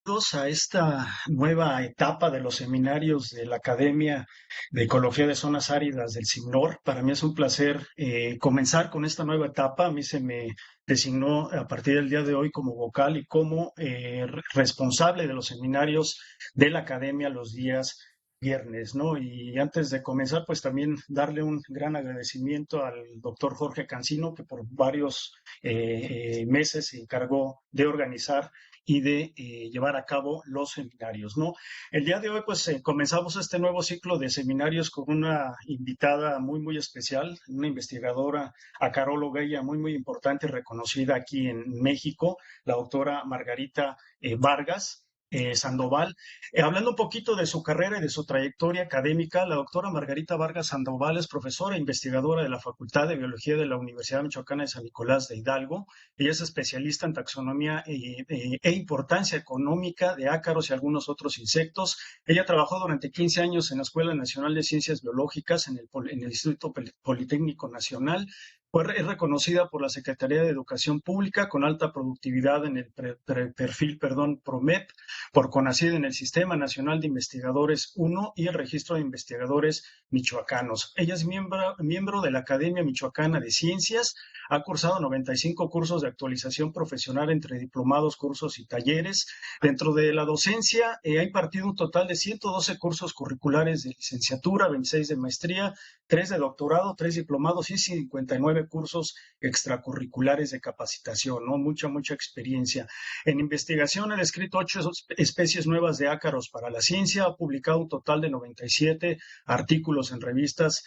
Bienvenidos a esta nueva etapa de los seminarios de la Academia de Ecología de Zonas Áridas del CIMNOR. Para mí es un placer comenzar con esta nueva etapa. A mí se me designó a partir del día de hoy como vocal y como responsable de los seminarios de la Academia los días viernes, ¿no? Y antes de comenzar, pues también darle un gran agradecimiento al doctor Jorge Cancino, que por varios meses se encargó de organizar y de llevar a cabo los seminarios, ¿no? El día de hoy, pues, comenzamos este nuevo ciclo de seminarios con una invitada muy, muy especial, una investigadora, acaróloga, ella muy importante y reconocida aquí en México, la doctora Margarita Vargas. Sandoval. Hablando un poquito de su carrera y de su trayectoria académica, la doctora Margarita Vargas Sandoval es profesora e investigadora de la Facultad de Biología de la Universidad Michoacana de San Nicolás de Hidalgo. Ella es especialista en taxonomía e importancia económica de ácaros y algunos otros insectos. Ella trabajó durante 15 años en la Escuela Nacional de Ciencias Biológicas en el Instituto Politécnico Nacional. Es reconocida por la Secretaría de Educación Pública con alta productividad en el perfil PROMEP, por CONACYT en el Sistema Nacional de Investigadores 1 y el Registro de Investigadores Michoacanos. Ella es miembro de la Academia Michoacana de Ciencias, ha cursado 95 cursos de actualización profesional entre diplomados, cursos y talleres. Dentro de la docencia, ha impartido un total de 112 cursos curriculares de licenciatura, 26 de maestría, 3 de doctorado, 3 diplomados y 59 cursos extracurriculares de capacitación, ¿no? Mucha experiencia. En investigación, ha descrito 8 especies nuevas de ácaros para la ciencia, ha publicado un total de 97 artículos en revistas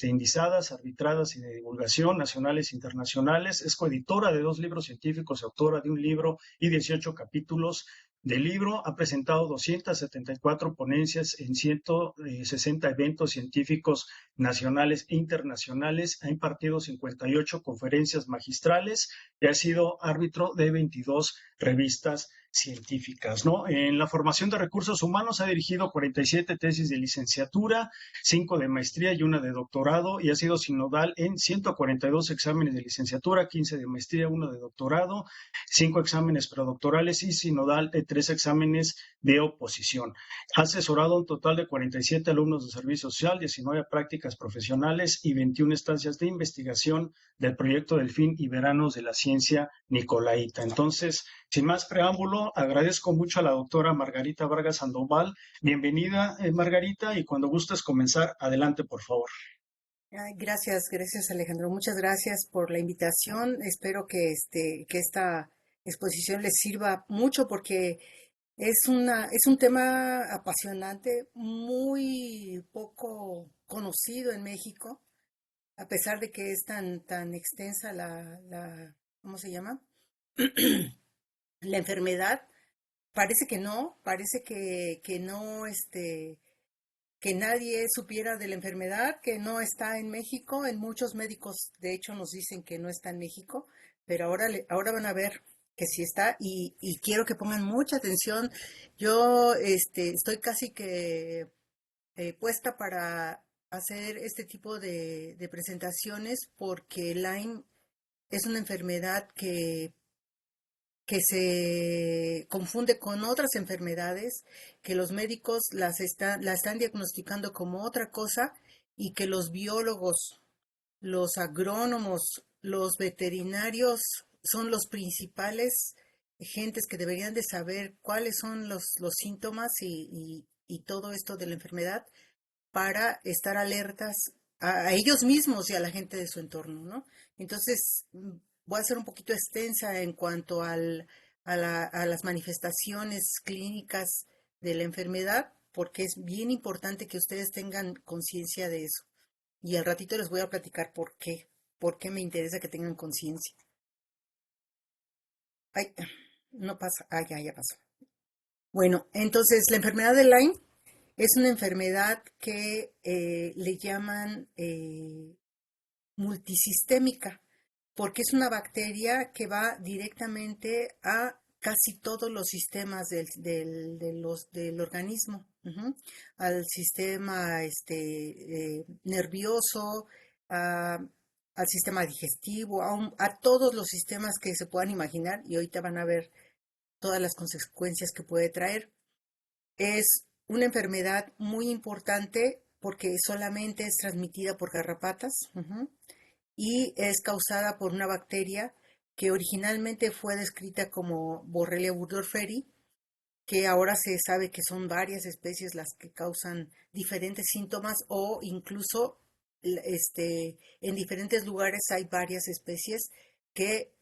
indizadas, arbitradas y de divulgación nacionales e internacionales. Es coeditora de 2 libros científicos, autora de un libro y 18 capítulos del libro. Ha presentado 274 ponencias en 160 eventos científicos nacionales e internacionales. Ha impartido 58 conferencias magistrales y ha sido árbitro de 22 revistas científicas, ¿no? En la formación de recursos humanos ha dirigido 47 tesis de licenciatura, 5 de maestría y una de doctorado, y ha sido sinodal en 142 exámenes de licenciatura, 15 de maestría, 1 de doctorado, 5 exámenes predoctorales y sinodal de 3 exámenes de oposición. Ha asesorado un total de 47 alumnos de servicio social, 19 prácticas profesionales y 21 estancias de investigación del proyecto Delfín y Veranos de la Ciencia Nicolaita. Entonces, sin más preámbulo, agradezco mucho a la doctora Margarita Vargas Sandoval. Bienvenida, Margarita, y cuando gustes comenzar, adelante, por favor. Ay, gracias Alejandro. Muchas gracias por la invitación. Espero que esta exposición les sirva mucho porque es un tema apasionante, muy poco conocido en México, a pesar de que es tan extensa ¿cómo se llama? La enfermedad. Parece que no, parece que no, que nadie supiera de la enfermedad, que no está en México. En muchos médicos, de hecho, nos dicen que no está en México, pero ahora van a ver que sí está y quiero que pongan mucha atención. Yo estoy casi que puesta para hacer este tipo de presentaciones porque Lyme es una enfermedad que se confunde con otras enfermedades, que los médicos la están diagnosticando como otra cosa y que los biólogos, los agrónomos, los veterinarios son los principales gentes que deberían de saber cuáles son los síntomas y todo esto de la enfermedad para estar alertas a ellos mismos y a la gente de su entorno, ¿no? Entonces, voy a ser un poquito extensa en cuanto a las manifestaciones clínicas de la enfermedad, porque es bien importante que ustedes tengan conciencia de eso. Y al ratito les voy a platicar por qué me interesa que tengan conciencia. Ay, no pasa, ya pasó. Bueno, entonces la enfermedad de Lyme es una enfermedad que le llaman multisistémica, porque es una bacteria que va directamente a casi todos los sistemas del organismo, al sistema nervioso, a- al sistema digestivo, a todos los sistemas que se puedan imaginar, y ahorita van a ver todas las consecuencias que puede traer. Es una enfermedad muy importante porque solamente es transmitida por garrapatas, y es causada por una bacteria que originalmente fue descrita como Borrelia burgdorferi, que ahora se sabe que son varias especies las que causan diferentes síntomas o incluso en diferentes lugares hay varias especies que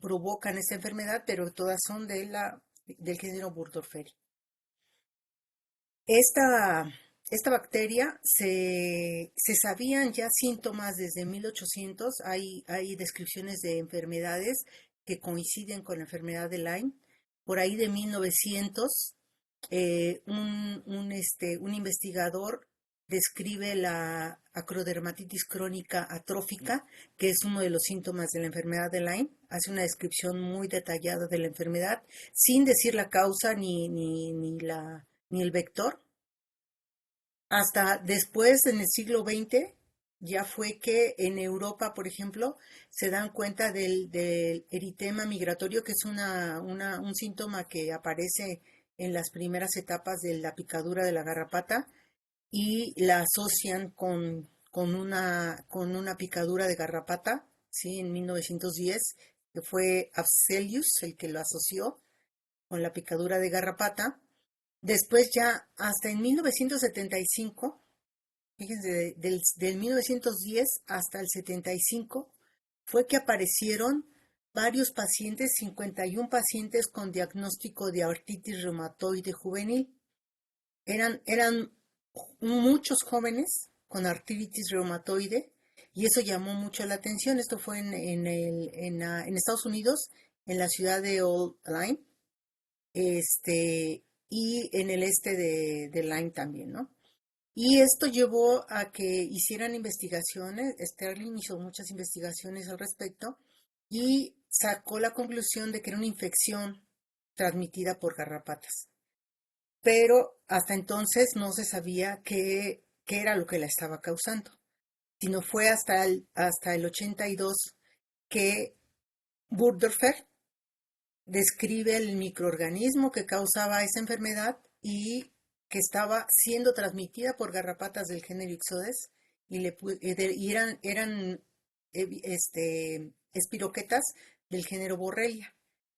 provocan esta enfermedad, pero todas son del género Burgdorferi. Esta, esta bacteria se sabían ya síntomas desde 1800. Hay descripciones de enfermedades que coinciden con la enfermedad de Lyme. Por ahí de 1900, un investigador describe la acrodermatitis crónica atrófica, que es uno de los síntomas de la enfermedad de Lyme. Hace una descripción muy detallada de la enfermedad, sin decir la causa ni el vector. Hasta después, en el siglo XX, ya fue que en Europa, por ejemplo, se dan cuenta del eritema migratorio, que es un síntoma que aparece en las primeras etapas de la picadura de la garrapata y la asocian con una picadura de garrapata, ¿sí? En 1910, que fue Afzelius el que lo asoció con la picadura de garrapata. Después ya hasta en 1975, fíjense, del 1910 hasta el 75, fue que aparecieron varios pacientes, 51 pacientes con diagnóstico de artritis reumatoide juvenil. Eran muchos jóvenes con artritis reumatoide y eso llamó mucho la atención. Esto fue en Estados Unidos, en la ciudad de Old Lyme, y en el de Lyme también, ¿no? Y esto llevó a que hicieran investigaciones. Sterling hizo muchas investigaciones al respecto y sacó la conclusión de que era una infección transmitida por garrapatas. Pero hasta entonces no se sabía qué era lo que la estaba causando, sino fue hasta el 82 que Burgdorfer describe el microorganismo que causaba esa enfermedad y que estaba siendo transmitida por garrapatas del género Ixodes y eran espiroquetas del género Borrelia.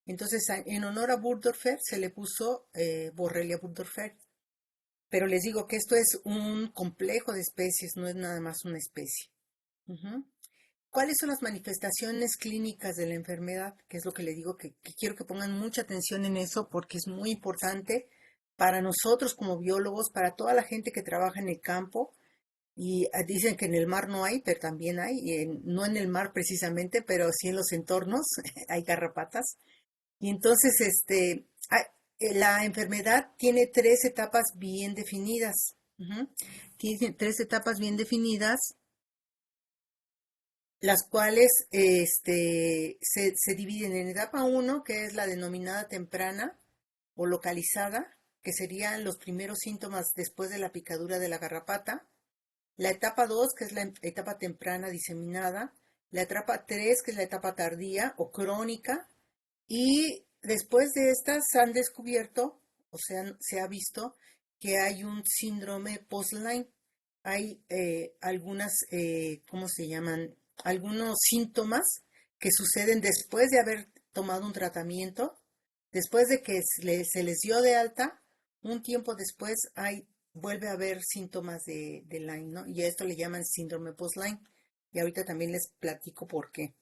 Entonces, en honor a Burgdorfer se le puso Borrelia burgdorferi. Pero les digo que esto es un complejo de especies, no es nada más una especie. Ujú. ¿Cuáles son las manifestaciones clínicas de la enfermedad? Que es lo que le digo, que quiero que pongan mucha atención en eso porque es muy importante para nosotros como biólogos, para toda la gente que trabaja en el campo. Y dicen que en el mar no hay, pero también hay, no en el mar precisamente, pero sí en los entornos hay garrapatas. Y entonces, la enfermedad tiene tres etapas bien definidas. Ujú. Tiene tres etapas bien definidas, las cuales se dividen en etapa uno, que es la denominada temprana o localizada, que serían los primeros síntomas después de la picadura de la garrapata. La etapa 2, que es la etapa temprana diseminada. La etapa 3, que es la etapa tardía o crónica. Y después de estas han descubierto, o sea, se ha visto que hay un síndrome post-Lyme. Hay ¿cómo se llaman? Algunos síntomas que suceden después de haber tomado un tratamiento, después de que se les dio de alta, un tiempo después vuelve a haber síntomas de Lyme, ¿no? Y a esto le llaman síndrome post-Lyme. Y ahorita también les platico por qué.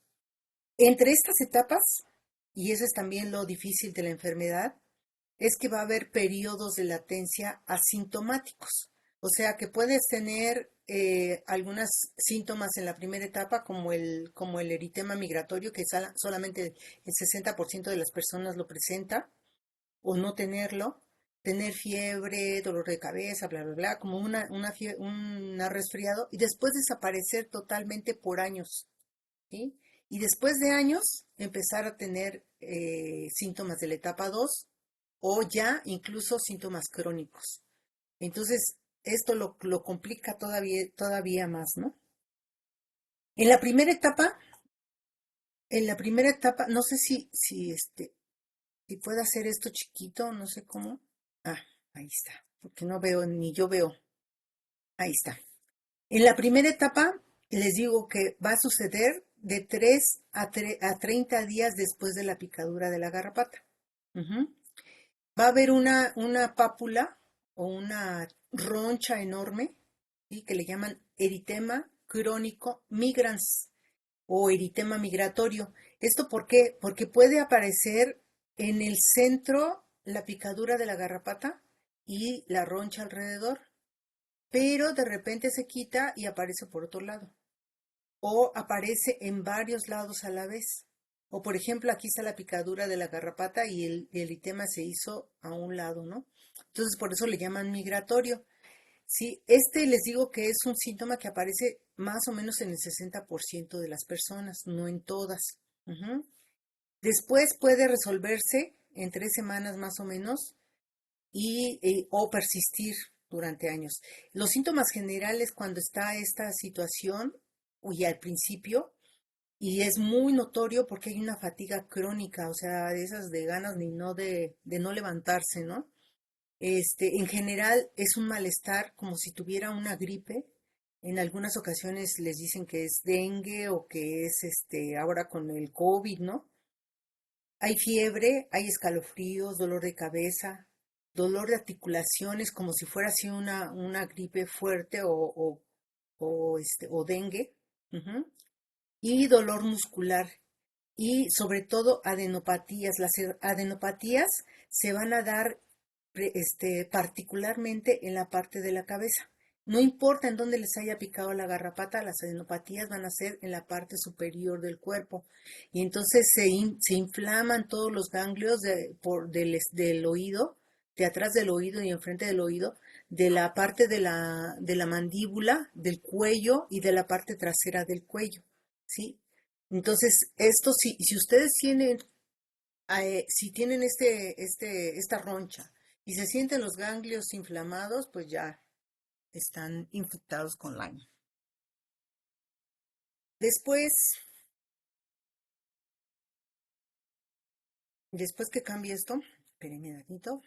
Entre estas etapas, y eso es también lo difícil de la enfermedad, es que va a haber periodos de latencia asintomáticos. O sea que puedes tener algunos síntomas en la primera etapa, como el eritema migratorio, que solamente el 60% de las personas lo presenta, o no tenerlo, tener fiebre, dolor de cabeza, bla, bla, bla, como un resfriado, y después desaparecer totalmente por años. ¿Sí? Y después de años empezar a tener síntomas de la etapa 2 o ya incluso síntomas crónicos. Entonces, esto lo complica todavía más, ¿no? En la primera etapa, no sé si Si puedo hacer esto chiquito, no sé cómo. Ah, ahí está, porque no veo, ni yo veo. Ahí está. En la primera etapa, les digo que va a suceder de 3 a 30 días después de la picadura de la garrapata. Ujú. Va a haber una pápula o una roncha enorme, ¿sí? Que le llaman eritema crónico migrans o eritema migratorio. ¿Esto por qué? Porque puede aparecer en el centro la picadura de la garrapata y la roncha alrededor, pero de repente se quita y aparece por otro lado. O aparece en varios lados a la vez. O por ejemplo, aquí está la picadura de la garrapata y el eritema se hizo a un lado, ¿no? Entonces por eso le llaman migratorio. Sí, este les digo que es un síntoma que aparece más o menos en el 60% de las personas, no en todas. Ujú. Después puede resolverse en 3 semanas más o menos o persistir durante años. Los síntomas generales cuando está esta situación, y al principio, y es muy notorio porque hay una fatiga crónica, o sea, de esas de ganas ni no de no levantarse, ¿no? En general es un malestar como si tuviera una gripe. En algunas ocasiones les dicen que es dengue o que es ahora con el COVID, ¿no? Hay fiebre, hay escalofríos, dolor de cabeza, dolor de articulaciones como si fuera así una gripe fuerte o dengue. Ujú. Y dolor muscular y sobre todo adenopatías. Las adenopatías se van a dar particularmente en la parte de la cabeza. No importa en dónde les haya picado la garrapata, las adenopatías van a ser en la parte superior del cuerpo. Y entonces se inflaman todos los ganglios del oído, de atrás del oído y enfrente del oído, de la parte de la mandíbula, del cuello y de la parte trasera del cuello. ¿Sí? Entonces, esto si ustedes tienen, si tienen esta roncha y se sienten los ganglios inflamados, pues ya están infectados con Lyme. Después, después que cambie esto, espérenme un ratito,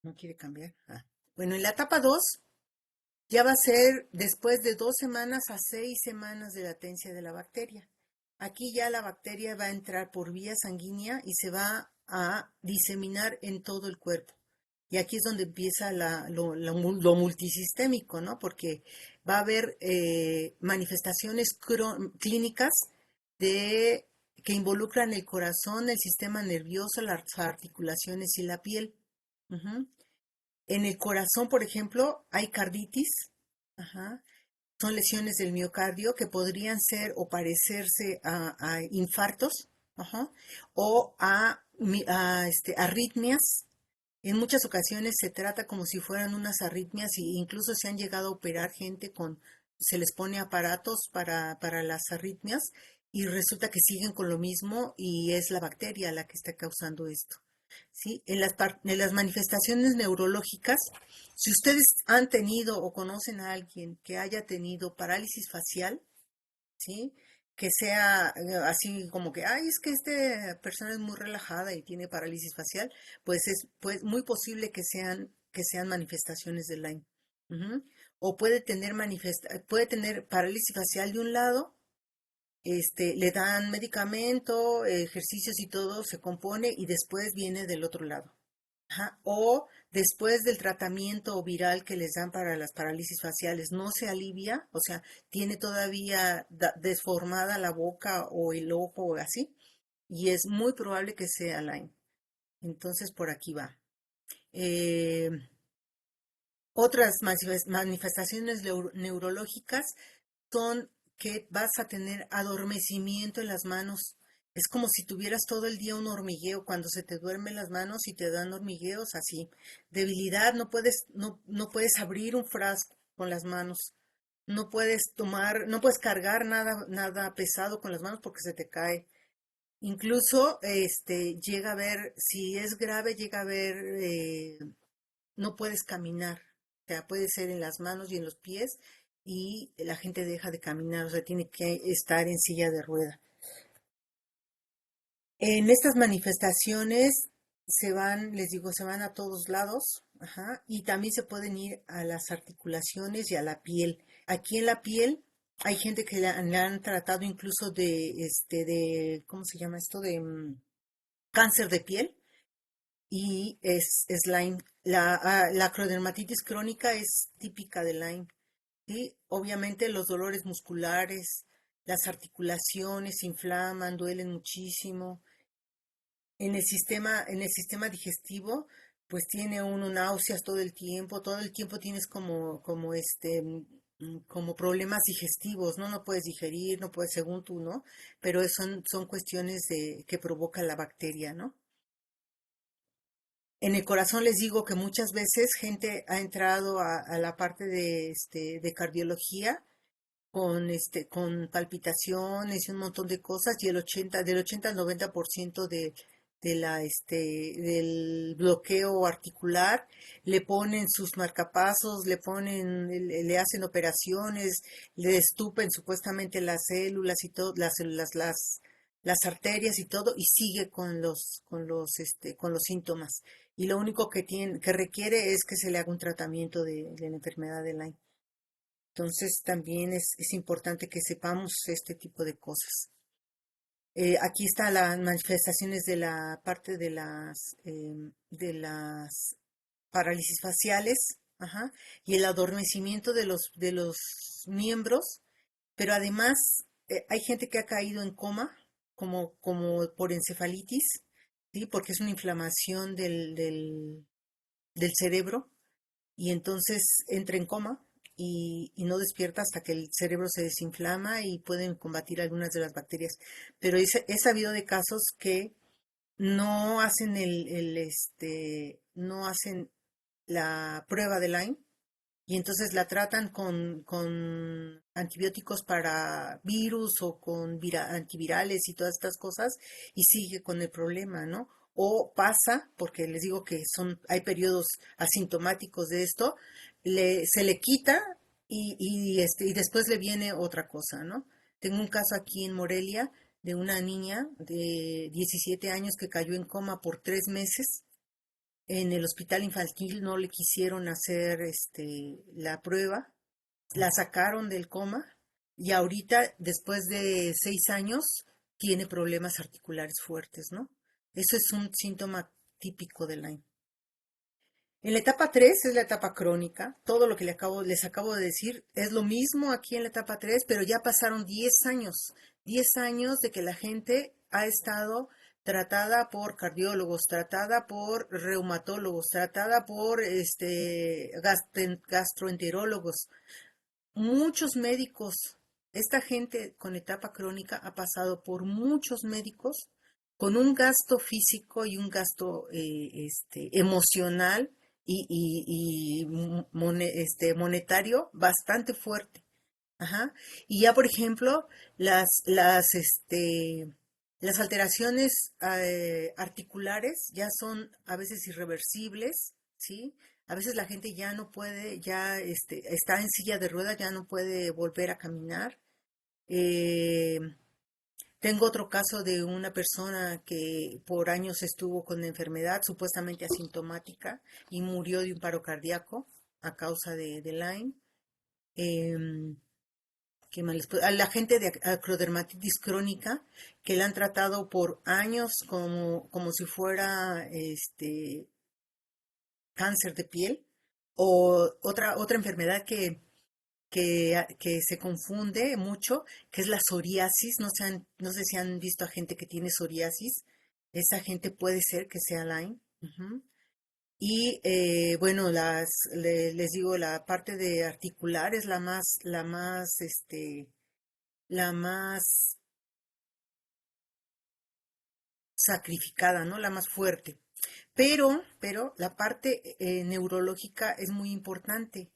no quiere cambiar. Ah. Bueno, en la etapa 2 ya va a ser después de 2 semanas a 6 semanas de latencia de la bacteria. Aquí ya la bacteria va a entrar por vía sanguínea y se va a diseminar en todo el cuerpo. Y aquí es donde empieza lo multisistémico, ¿no? Porque va a haber manifestaciones clínicas que involucran el corazón, el sistema nervioso, las articulaciones y la piel. Ujú. En el corazón, por ejemplo, hay carditis. Ajá. Son lesiones del miocardio que podrían ser o parecerse a infartos, ajá, o a arritmias. En muchas ocasiones se trata como si fueran unas arritmias e incluso se han llegado a operar gente se les pone aparatos para las arritmias y resulta que siguen con lo mismo y es la bacteria la que está causando esto. ¿Sí? En las manifestaciones neurológicas, si ustedes han tenido o conocen a alguien que haya tenido parálisis facial, ¿sí? Que sea así como que, ay, es que esta persona es muy relajada y tiene parálisis facial, pues es pues, muy posible que sean manifestaciones de Lyme. Ujú. O puede tener parálisis facial de un lado, le dan medicamento, ejercicios y todo, se compone y después viene del otro lado. Ajá. O después del tratamiento viral que les dan para las parálisis faciales, no se alivia, o sea, tiene todavía desformada la boca o el ojo o así, y es muy probable que sea Lyme. Entonces, por aquí va. Eh, Otras manifestaciones neurológicas son que vas a tener adormecimiento en las manos. Es como si tuvieras todo el día un hormigueo, cuando se te duermen las manos y te dan hormigueos así. Debilidad, no puedes abrir un frasco con las manos. No puedes cargar nada pesado con las manos porque se te cae. Incluso, llega a ver, si es grave, llega a ver, no puedes caminar. O sea, puede ser en las manos y en los pies y la gente deja de caminar, o sea, tiene que estar en silla de rueda. En estas manifestaciones se van, les digo, se van a todos lados, ajá, y también se pueden ir a las articulaciones y a la piel. Aquí en la piel hay gente que la han tratado incluso ¿cómo se llama esto? De cáncer de piel y es Lyme. La acrodermatitis crónica es típica de Lyme, ¿sí? Obviamente los dolores musculares, las articulaciones se inflaman, duelen muchísimo. En el sistema digestivo, pues tiene uno náuseas todo el tiempo tienes como problemas digestivos, ¿no? No puedes digerir, no puedes, según tú, ¿no? Pero son cuestiones que provoca la bacteria, ¿no? En el corazón les digo que muchas veces gente ha entrado a la parte de cardiología con palpitaciones y un montón de cosas, y del 80 al 90% del bloqueo articular le ponen sus marcapasos, le hacen operaciones, le destupen supuestamente las células y todo, las arterias y todo, y sigue con los síntomas. Y lo único que requiere es que se le haga un tratamiento de la enfermedad de Lyme. Entonces también es importante que sepamos este tipo de cosas. Aquí están las manifestaciones de la parte de las parálisis faciales, ajá, y el adormecimiento de los miembros, pero además hay gente que ha caído en coma, como por encefalitis, ¿sí? Porque es una inflamación del cerebro y entonces entra en coma y no despierta hasta que el cerebro se desinflama y pueden combatir algunas de las bacterias. Pero he sabido de casos que no hacen no hacen la prueba de Lyme y entonces la tratan con antibióticos para virus o con antivirales y todas estas cosas y sigue con el problema, ¿no? O pasa, porque les digo que hay periodos asintomáticos de esto, se le quita y después le viene otra cosa, ¿no? Tengo un caso aquí en Morelia de una niña de 17 años que cayó en coma por 3 meses en el hospital infantil. No le quisieron hacer la prueba, la sacaron del coma y ahorita, después de 6 años, tiene problemas articulares fuertes, ¿no? Eso es un síntoma típico de Lyme. En la etapa 3 es la etapa crónica. Todo lo que les acabo de decir es lo mismo aquí en la etapa 3, pero ya pasaron 10 años. 10 años de que la gente ha estado tratada por cardiólogos, tratada por reumatólogos, tratada por gastroenterólogos. Muchos médicos, esta gente con etapa crónica ha pasado por muchos médicos con un gasto físico y un gasto emocional y monetario bastante fuerte. Ajá. Y ya, por ejemplo, las alteraciones articulares ya son a veces irreversibles, ¿sí? A veces la gente ya no puede, está en silla de ruedas, ya no puede volver a caminar. Eh, Tengo otro caso de una persona que por años estuvo con la enfermedad supuestamente asintomática y murió de un paro cardíaco a causa de Lyme. Em, ¿Qué más a la gente de acrodermatitis crónica que la han tratado por años como si fuera cáncer de piel o otra enfermedad que se confunde mucho, que es la psoriasis. No sé si han visto a gente que tiene psoriasis. Esa gente puede ser que sea Lyme. Ujú. Y bueno, les digo, la parte de articular es la más sacrificada, ¿no? La más fuerte. Pero la parte neurológica es muy importante.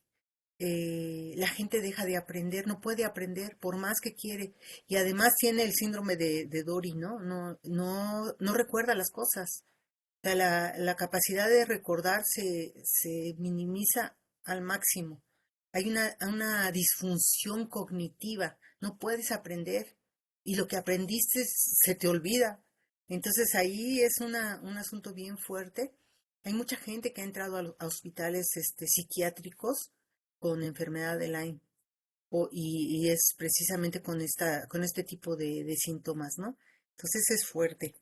La gente deja de aprender, no puede aprender por más que quiere. Y además tiene el síndrome de Dory, ¿no? No recuerda las cosas. O sea, la capacidad de recordar se minimiza al máximo. Hay una disfunción cognitiva, no puedes aprender y lo que aprendiste se te olvida. Entonces ahí es un asunto bien fuerte. Hay mucha gente que ha entrado a hospitales psiquiátricos con enfermedad de Lyme y es precisamente con este tipo de síntomas, ¿no? Entonces es fuerte.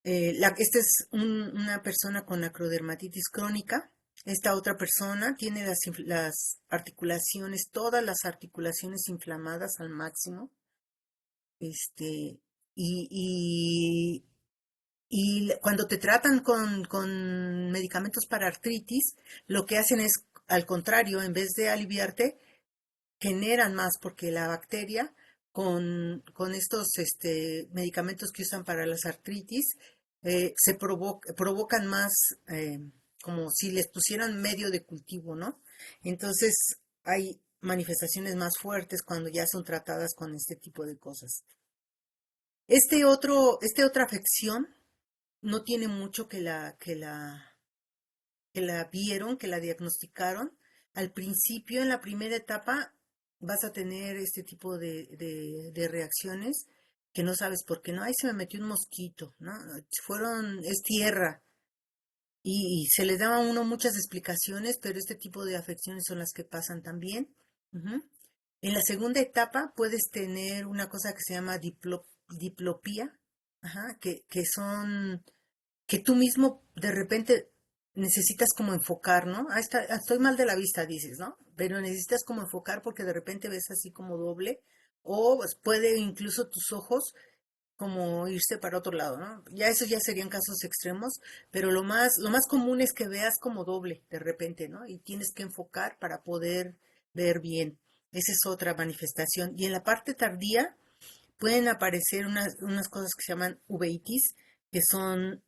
Esta es una persona con acrodermatitis crónica. Esta otra persona tiene las articulaciones, todas las articulaciones inflamadas al máximo. Este, y, cuando te tratan con medicamentos para artritis, lo que hacen es, al contrario, en vez de aliviarte, generan más, porque la bacteria con estos medicamentos que usan para las artritis provocan más, como si les pusieran medio de cultivo, ¿no? Entonces hay manifestaciones más fuertes cuando ya son tratadas con este tipo de cosas. Esta otra afección no tiene mucho que la vieron, que la diagnosticaron. Al principio, en la primera etapa, vas a tener este tipo de reacciones que no sabes por qué. No, ahí se me metió un mosquito, ¿no? Es tierra. Y se le da a uno muchas explicaciones, pero este tipo de afecciones son las que pasan también. Ujú. En la segunda etapa puedes tener una cosa que se llama diplopía, ajá, que son que tú mismo de repente necesitas como enfocar, ¿no? Estoy mal de la vista, dices, ¿no? Pero necesitas como enfocar porque de repente ves así como doble o pues, puede incluso tus ojos como irse para otro lado, ¿no? Ya eso ya serían casos extremos, pero lo más común es que veas como doble de repente, ¿no? Y tienes que enfocar para poder ver bien. Esa es otra manifestación. Y en la parte tardía pueden aparecer unas cosas que se llaman uveitis, que son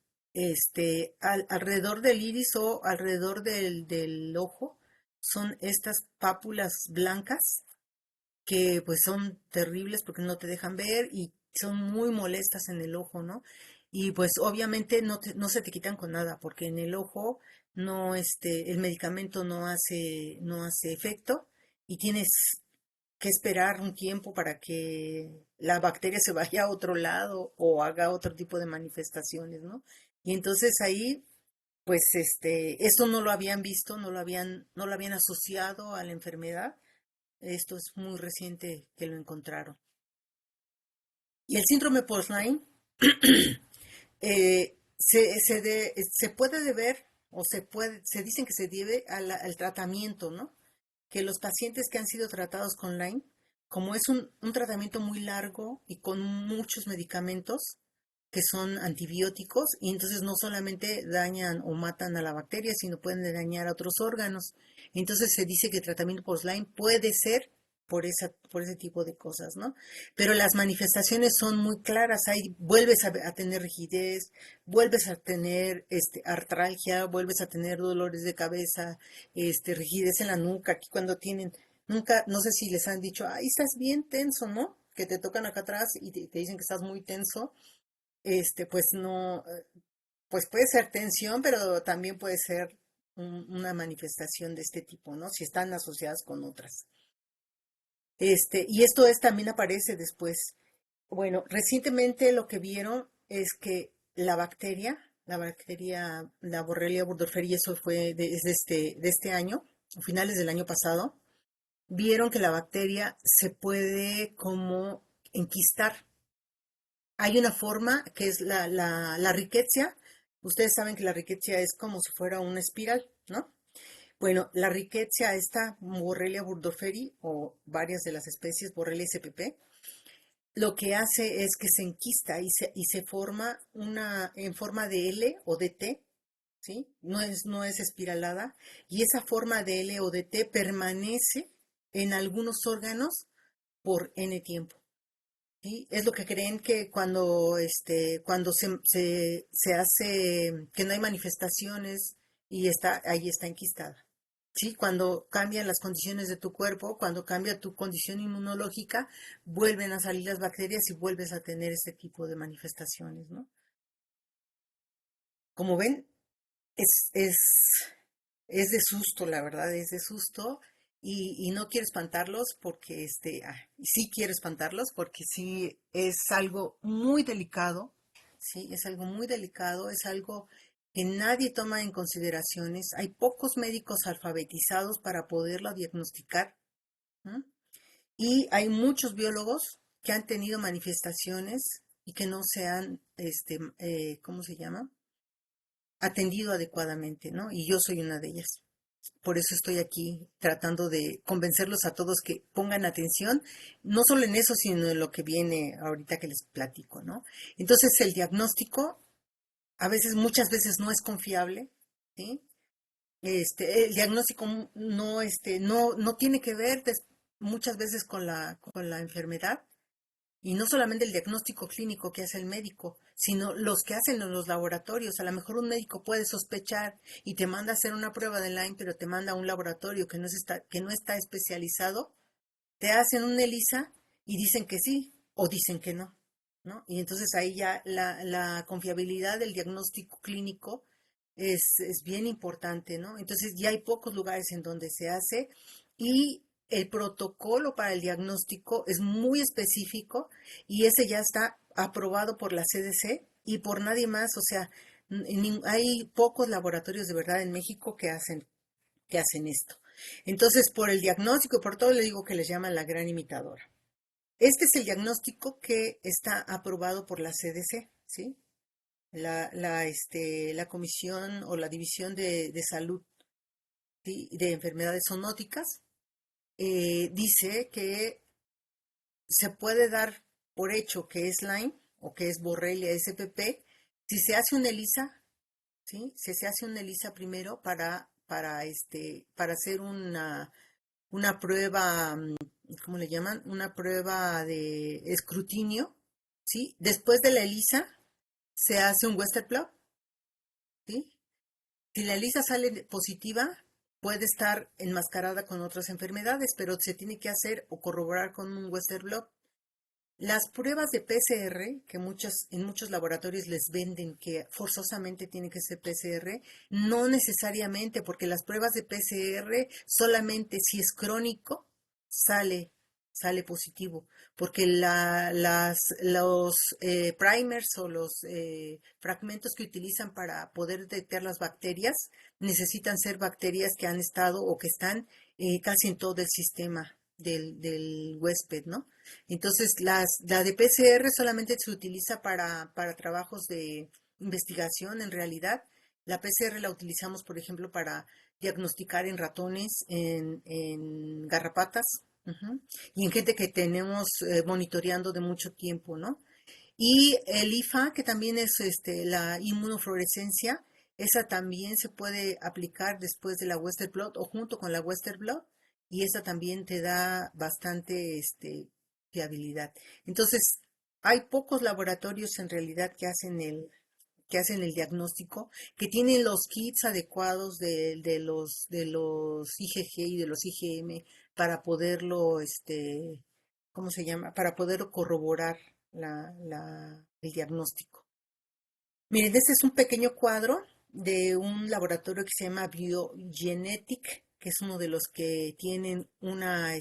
alrededor del iris o alrededor del ojo, son estas pápulas blancas que pues son terribles porque no te dejan ver y son muy molestas en el ojo, ¿no? Y pues obviamente no se te quitan con nada porque en el ojo no, el medicamento no hace efecto y tienes que esperar un tiempo para que la bacteria se vaya a otro lado o haga otro tipo de manifestaciones, ¿no? Y entonces ahí, pues, esto no lo habían visto, no lo habían asociado a la enfermedad. Esto es muy reciente que lo encontraron. Y el síndrome post-Lyme se puede deber o se dicen que se debe al tratamiento, ¿no? Que los pacientes que han sido tratados con Lyme, como es un tratamiento muy largo y con muchos medicamentos que son antibióticos, y entonces no solamente dañan o matan a la bacteria, sino pueden dañar a otros órganos. Entonces se dice que el tratamiento por Lyme puede ser por ese tipo de cosas, ¿no? Pero las manifestaciones son muy claras, ahí vuelves a tener rigidez, vuelves a tener artralgia, vuelves a tener dolores de cabeza, rigidez en la nuca, aquí cuando tienen, nunca, no sé si les han dicho, ahí estás bien tenso, ¿no? Que te tocan acá atrás y te dicen que estás muy tenso, pues no, pues puede ser tensión, pero también puede ser una manifestación de este tipo, ¿no? Si están asociadas con otras. Y esto también aparece después. Bueno, recientemente lo que vieron es que la Borrelia burgdorferi, eso fue de este año, a finales del año pasado, vieron que la bacteria se puede como enquistar. Hay una forma que es la rickettsia. Ustedes saben que la rickettsia es como si fuera una espiral, ¿no? Bueno, la rickettsia, esta Borrelia burgdorferi o varias de las especies Borrelia spp, lo que hace es que se enquista y se forma en forma de L o de T, ¿sí? No es espiralada, y esa forma de L o de T permanece en algunos órganos por N tiempo. ¿Sí? Es lo que creen que cuando se hace, que no hay manifestaciones y ahí está enquistada. Sí, cuando cambian las condiciones de tu cuerpo, cuando cambia tu condición inmunológica, vuelven a salir las bacterias y vuelves a tener ese tipo de manifestaciones, ¿no? Como ven, es, es, es de susto, la verdad, es de susto. Y no quiero espantarlos porque, sí quiero espantarlos porque sí es algo muy delicado, ¿sí? Es algo muy delicado, es algo que nadie toma en consideraciones. Hay pocos médicos alfabetizados para poderlo diagnosticar, ¿no? Y hay muchos biólogos que han tenido manifestaciones y que no se han, ¿cómo se llama? Atendido adecuadamente, ¿no? Y yo soy una de ellas. Por eso estoy aquí tratando de convencerlos a todos que pongan atención, no solo en eso, sino en lo que viene ahorita que les platico, ¿no? Entonces, el diagnóstico a veces, muchas veces no es confiable, ¿sí? El diagnóstico no tiene que ver muchas veces con la enfermedad, y no solamente el diagnóstico clínico que hace el médico, sino los que hacen en los laboratorios. A lo mejor un médico puede sospechar y te manda a hacer una prueba de Lyme, pero te manda a un laboratorio que no está especializado, te hacen un ELISA y dicen que sí o dicen que no, ¿no? Y entonces ahí ya la confiabilidad del diagnóstico clínico es bien importante, ¿no? Entonces ya hay pocos lugares en donde se hace y el protocolo para el diagnóstico es muy específico y ese ya está aprobado por la CDC y por nadie más, o sea, hay pocos laboratorios de verdad en México que hacen esto. Entonces, por el diagnóstico y por todo le digo que les llaman la gran imitadora. Este es el diagnóstico que está aprobado por la CDC, ¿sí? La Comisión o la División de Salud, ¿sí? De Enfermedades Zoonóticas, dice que se puede dar por hecho que es Lyme o que es Borrelia SPP si se hace un ELISA, ¿sí? Si se hace un ELISA primero para hacer una prueba, ¿cómo le llaman? Una prueba de escrutinio, ¿sí? Después de la ELISA se hace un Western blot, ¿sí? Si la ELISA sale positiva, puede estar enmascarada con otras enfermedades, pero se tiene que hacer o corroborar con un Western blot. Las pruebas de PCR, que en muchos laboratorios les venden que forzosamente tiene que ser PCR, no necesariamente, porque las pruebas de PCR solamente si es crónico sale, sale positivo, porque los primers o los fragmentos que utilizan para poder detectar las bacterias necesitan ser bacterias que han estado o que están casi en todo el sistema del huésped, ¿no? Entonces, la de PCR solamente se utiliza para trabajos de investigación en realidad. La PCR la utilizamos, por ejemplo, para diagnosticar en ratones, en garrapatas, ujú, y en gente que tenemos monitoreando de mucho tiempo, ¿no? Y el IFA, que también es la inmunofluorescencia, esa también se puede aplicar después de la Western blot o junto con la Western blot, y esa también te da bastante fiabilidad. Entonces, hay pocos laboratorios en realidad que hacen el diagnóstico, que tienen los kits adecuados de los IgG y de los IgM para poderlo, ¿cómo se llama? Para poder corroborar el diagnóstico. Miren, este es un pequeño cuadro de un laboratorio que se llama Biogenetic, que es uno de los que tienen una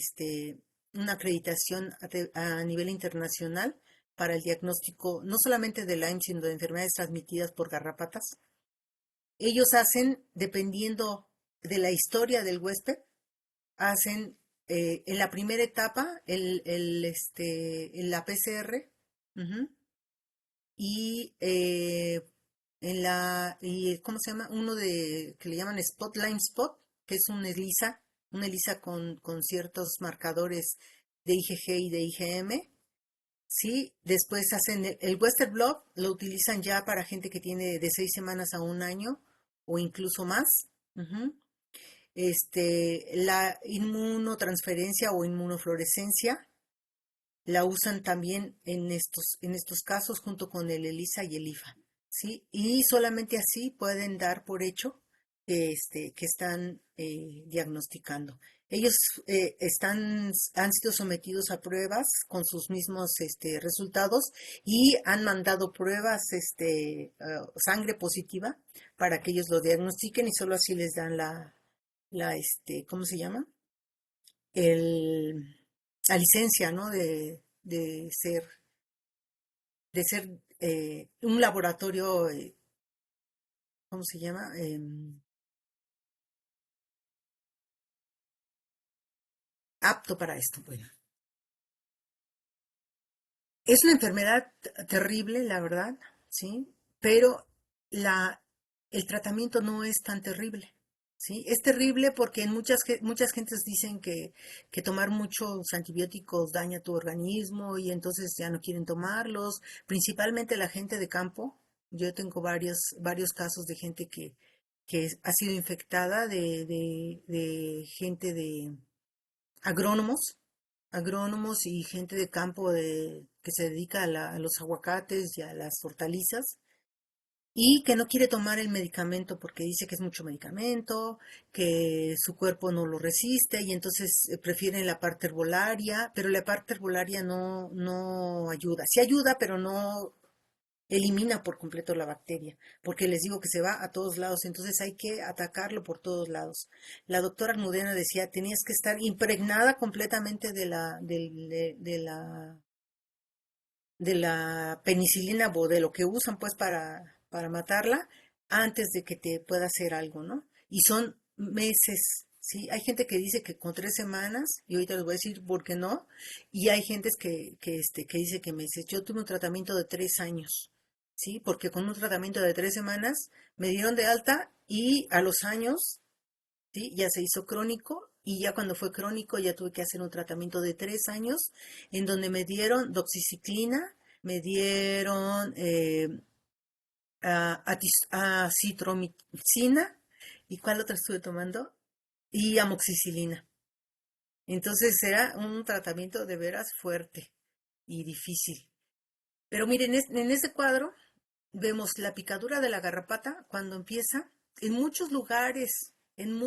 acreditación a nivel internacional para el diagnóstico no solamente de Lyme, sino de enfermedades transmitidas por garrapatas. Ellos hacen, dependiendo de la historia del huésped, hacen en la primera etapa la PCR, ujú, y ¿cómo se llama? Uno que le llaman Spotline Spot, que es un ELISA con ciertos marcadores de IgG y de IgM. Sí, después hacen el Western blot, lo utilizan ya para gente que tiene de 6 semanas a un año o incluso más. Ujú. La inmunotransferencia o inmunofluorescencia la usan también en estos casos junto con el ELISA y el IFA, ¿sí? Y solamente así pueden dar por hecho que están diagnosticando. Ellos han sido sometidos a pruebas con sus mismos resultados y han mandado pruebas, sangre positiva para que ellos lo diagnostiquen y solo así les dan ¿cómo se llama? el, la licencia, ¿no? De ser un laboratorio, ¿cómo se llama? Apto para esto. Bueno, es una enfermedad terrible, la verdad, ¿sí? Pero la, el tratamiento no es tan terrible, ¿sí? Es terrible porque en muchas gentes dicen que tomar muchos antibióticos daña tu organismo y entonces ya no quieren tomarlos, principalmente la gente de campo. Yo tengo varios casos de gente que ha sido infectada de gente de agrónomos, agrónomos y gente de campo que se dedica a los aguacates y a las hortalizas y que no quiere tomar el medicamento porque dice que es mucho medicamento, que su cuerpo no lo resiste y entonces prefieren la parte herbolaria, pero la parte herbolaria no ayuda. Sí ayuda, pero no elimina por completo la bacteria, porque les digo que se va a todos lados, entonces hay que atacarlo por todos lados. La doctora Almudena decía, tenías que estar impregnada completamente de la penicilina o de lo que usan pues para matarla antes de que te pueda hacer algo, ¿no? Y son meses, ¿sí? Hay gente que dice que con 3 semanas, y ahorita les voy a decir por qué no, y hay gente que dice que meses. Yo tuve un tratamiento de 3 años, ¿sí? Porque con un tratamiento de 3 semanas me dieron de alta y a los años, ¿sí? Ya se hizo crónico y ya cuando fue crónico ya tuve que hacer un tratamiento de 3 años en donde me dieron doxiciclina, me dieron acitromicina y ¿cuál otra estuve tomando? Y amoxicilina. Entonces era un tratamiento de veras fuerte y difícil. Pero miren, en este cuadro vemos la picadura de la garrapata cuando empieza en muchos lugares en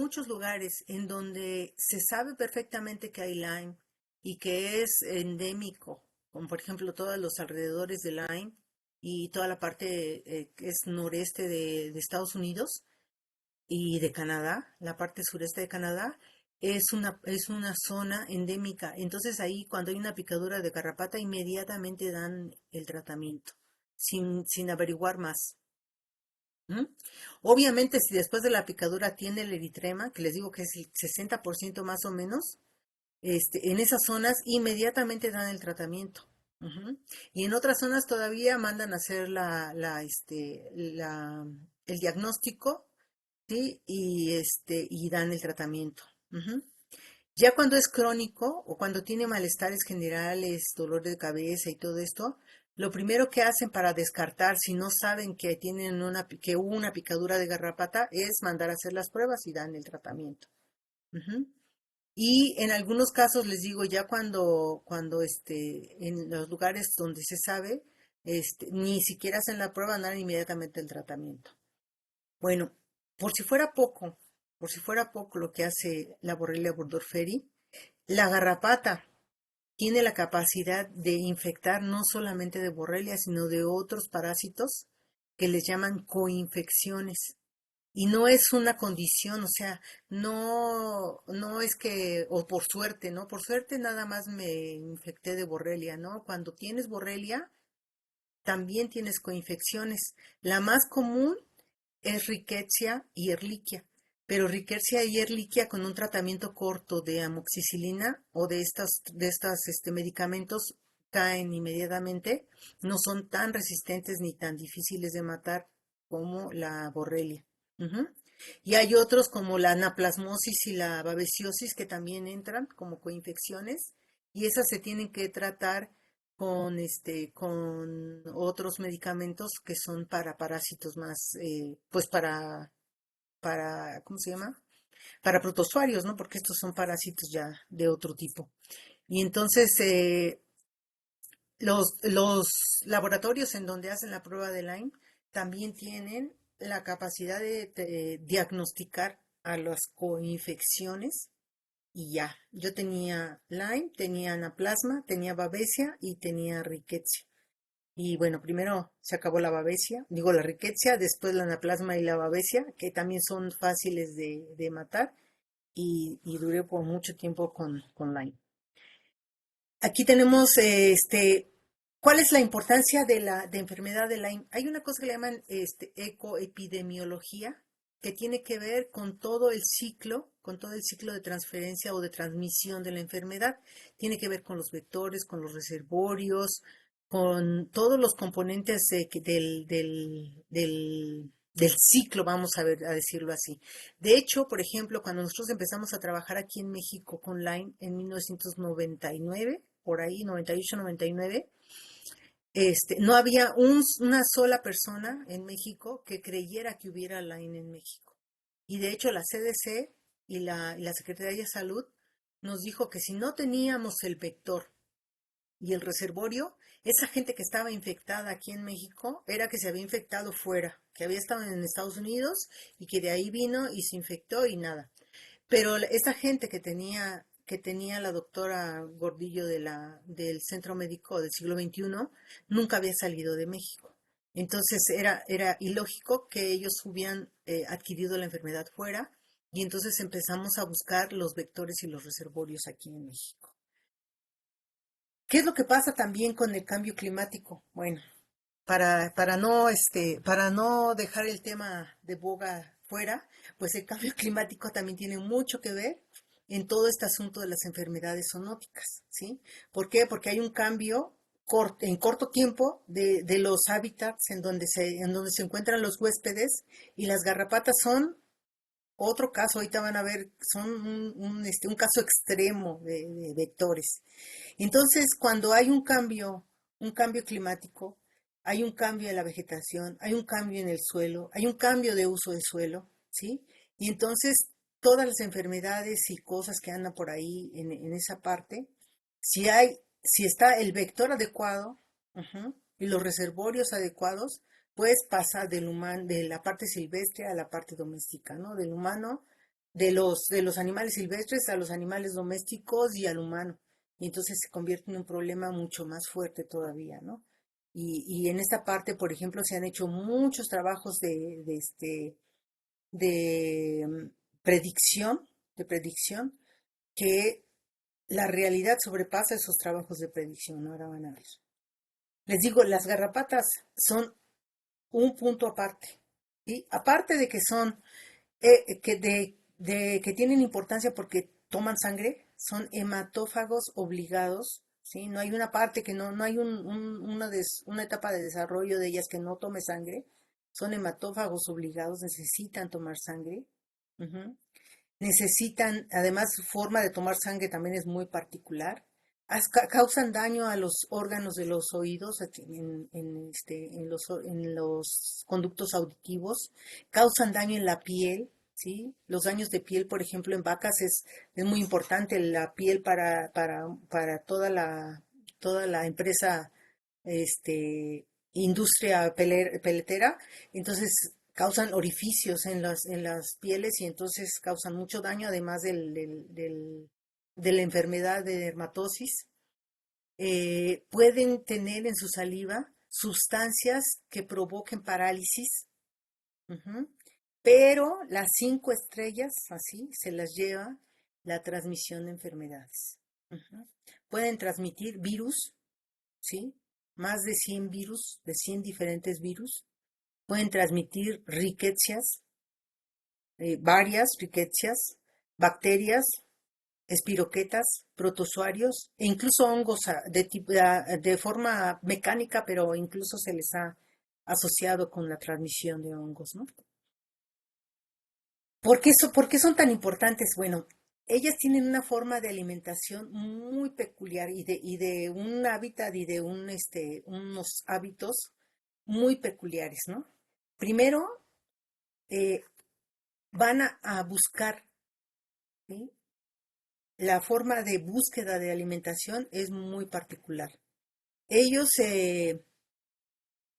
donde se sabe perfectamente que hay Lyme y que es endémico, como por ejemplo todos los alrededores de Lyme y toda la parte que es noreste de Estados Unidos y de Canadá, la parte sureste de Canadá, es una zona endémica. Entonces ahí cuando hay una picadura de garrapata inmediatamente dan el tratamiento sin averiguar más. ¿Mm? Obviamente, si después de la picadura tiene el eritrema, que les digo que es el 60% más o menos, en esas zonas inmediatamente dan el tratamiento. Ujú. Y en otras zonas todavía mandan a hacer el diagnóstico, ¿sí? Y dan el tratamiento. Ujú. Ya cuando es crónico o cuando tiene malestares generales, dolor de cabeza y todo esto, lo primero que hacen para descartar si no saben que que hubo una picadura de garrapata es mandar a hacer las pruebas y dan el tratamiento. Ujú. Y en algunos casos les digo, ya en los lugares donde se sabe, ni siquiera hacen la prueba, dan inmediatamente el tratamiento. Bueno, por si fuera poco lo que hace la Borrelia burgdorferi, la garrapata tiene la capacidad de infectar no solamente de borrelia, sino de otros parásitos que les llaman coinfecciones. Y no es una condición, o sea, no es que, o por suerte, ¿no? Por suerte nada más me infecté de borrelia, ¿no? Cuando tienes borrelia, también tienes coinfecciones. La más común es Rickettsia y Ehrlichia. Pero Rickettsia y Ehrlichia con un tratamiento corto de amoxicilina o de estas medicamentos caen inmediatamente, no son tan resistentes ni tan difíciles de matar como la borrelia. Ujú. Y hay otros como la anaplasmosis y la babesiosis que también entran como coinfecciones y esas se tienen que tratar con otros medicamentos que son para parásitos más, pues ¿cómo se llama? Para protozoarios, ¿no? Porque estos son parásitos ya de otro tipo. Y entonces, los laboratorios en donde hacen la prueba de Lyme también tienen la capacidad de diagnosticar a las coinfecciones y ya. Yo tenía Lyme, tenía anaplasma, tenía babesia y tenía Rickettsia. Y bueno, primero se acabó la babesia, digo la Rickettsia, después la anaplasma y la babesia, que también son fáciles de matar, y duré por mucho tiempo con Lyme. Aquí tenemos ¿Cuál es la importancia de la enfermedad de Lyme? Hay una cosa que le llaman ecoepidemiología, que tiene que ver con todo el ciclo de transferencia o de transmisión de la enfermedad. Tiene que ver con los vectores, con los reservorios, con todos los componentes del ciclo, vamos a ver, a decirlo así. De hecho, por ejemplo, cuando nosotros empezamos a trabajar aquí en México con Lyme en 1999, por ahí, 98, 99, no había una sola persona en México que creyera que hubiera Lyme en México. Y de hecho la CDC y la Secretaría de Salud nos dijo que si no teníamos el vector y el reservorio, esa gente que estaba infectada aquí en México era que se había infectado fuera, que había estado en Estados Unidos y que de ahí vino y se infectó y nada. Pero esa gente que tenía la doctora Gordillo del Centro Médico del siglo XXI nunca había salido de México. Entonces era ilógico que ellos hubieran adquirido la enfermedad fuera y entonces empezamos a buscar los vectores y los reservorios aquí en México. ¿Qué es lo que pasa también con el cambio climático? Bueno, para no dejar el tema de boga fuera, pues el cambio climático también tiene mucho que ver en todo este asunto de las enfermedades zoonóticas, ¿sí? ¿Por qué? Porque hay un cambio en corto tiempo de los hábitats en donde se encuentran los huéspedes y las garrapatas son otro caso, ahorita van a ver, son un caso extremo de vectores. Entonces, cuando hay un cambio climático, hay un cambio en la vegetación, hay un cambio en el suelo, hay un cambio de uso de suelo, ¿sí? Y entonces todas las enfermedades y cosas que andan por ahí en esa parte, si está el vector adecuado, ujú, y los reservorios adecuados, pues pasa de la parte silvestre a la parte doméstica, ¿no? Del humano, de los animales silvestres a los animales domésticos y al humano. Y entonces se convierte en un problema mucho más fuerte todavía, ¿no? Y en esta parte, por ejemplo, se han hecho muchos trabajos de predicción, de predicción, que la realidad sobrepasa esos trabajos de predicción. Ahora van a ver. Les digo, las garrapatas son un punto aparte. Y aparte de que son, que tienen importancia porque toman sangre, son hematófagos obligados, ¿sí? No hay una parte que no hay una etapa de desarrollo de ellas que no tome sangre. Son hematófagos obligados, necesitan tomar sangre. Ujú. Necesitan, además, su forma de tomar sangre también es muy particular. Causan daño a los órganos de los oídos, en los conductos auditivos, causan daño en la piel, ¿sí? Los daños de piel, por ejemplo, en vacas es muy importante la piel para toda la empresa, industria peletera. Entonces causan orificios en las pieles y entonces causan mucho daño, además de la enfermedad de dermatosis. Pueden tener en su saliva sustancias que provoquen parálisis, ujú, pero las 5 estrellas, así, se las lleva la transmisión de enfermedades. Ujú. Pueden transmitir virus, ¿sí? Más de 100 virus, de 100 diferentes virus. Pueden transmitir riquecias, varias riquecias, bacterias, espiroquetas, protozoarios e incluso hongos de forma mecánica, pero incluso se les ha asociado con la transmisión de hongos, ¿no? ¿Por qué son tan importantes? Bueno, ellas tienen una forma de alimentación muy peculiar y de un hábitat y de unos hábitos muy peculiares, ¿no? Primero, eh, van a buscar, ¿sí? La forma de búsqueda de alimentación es muy particular. Ellos se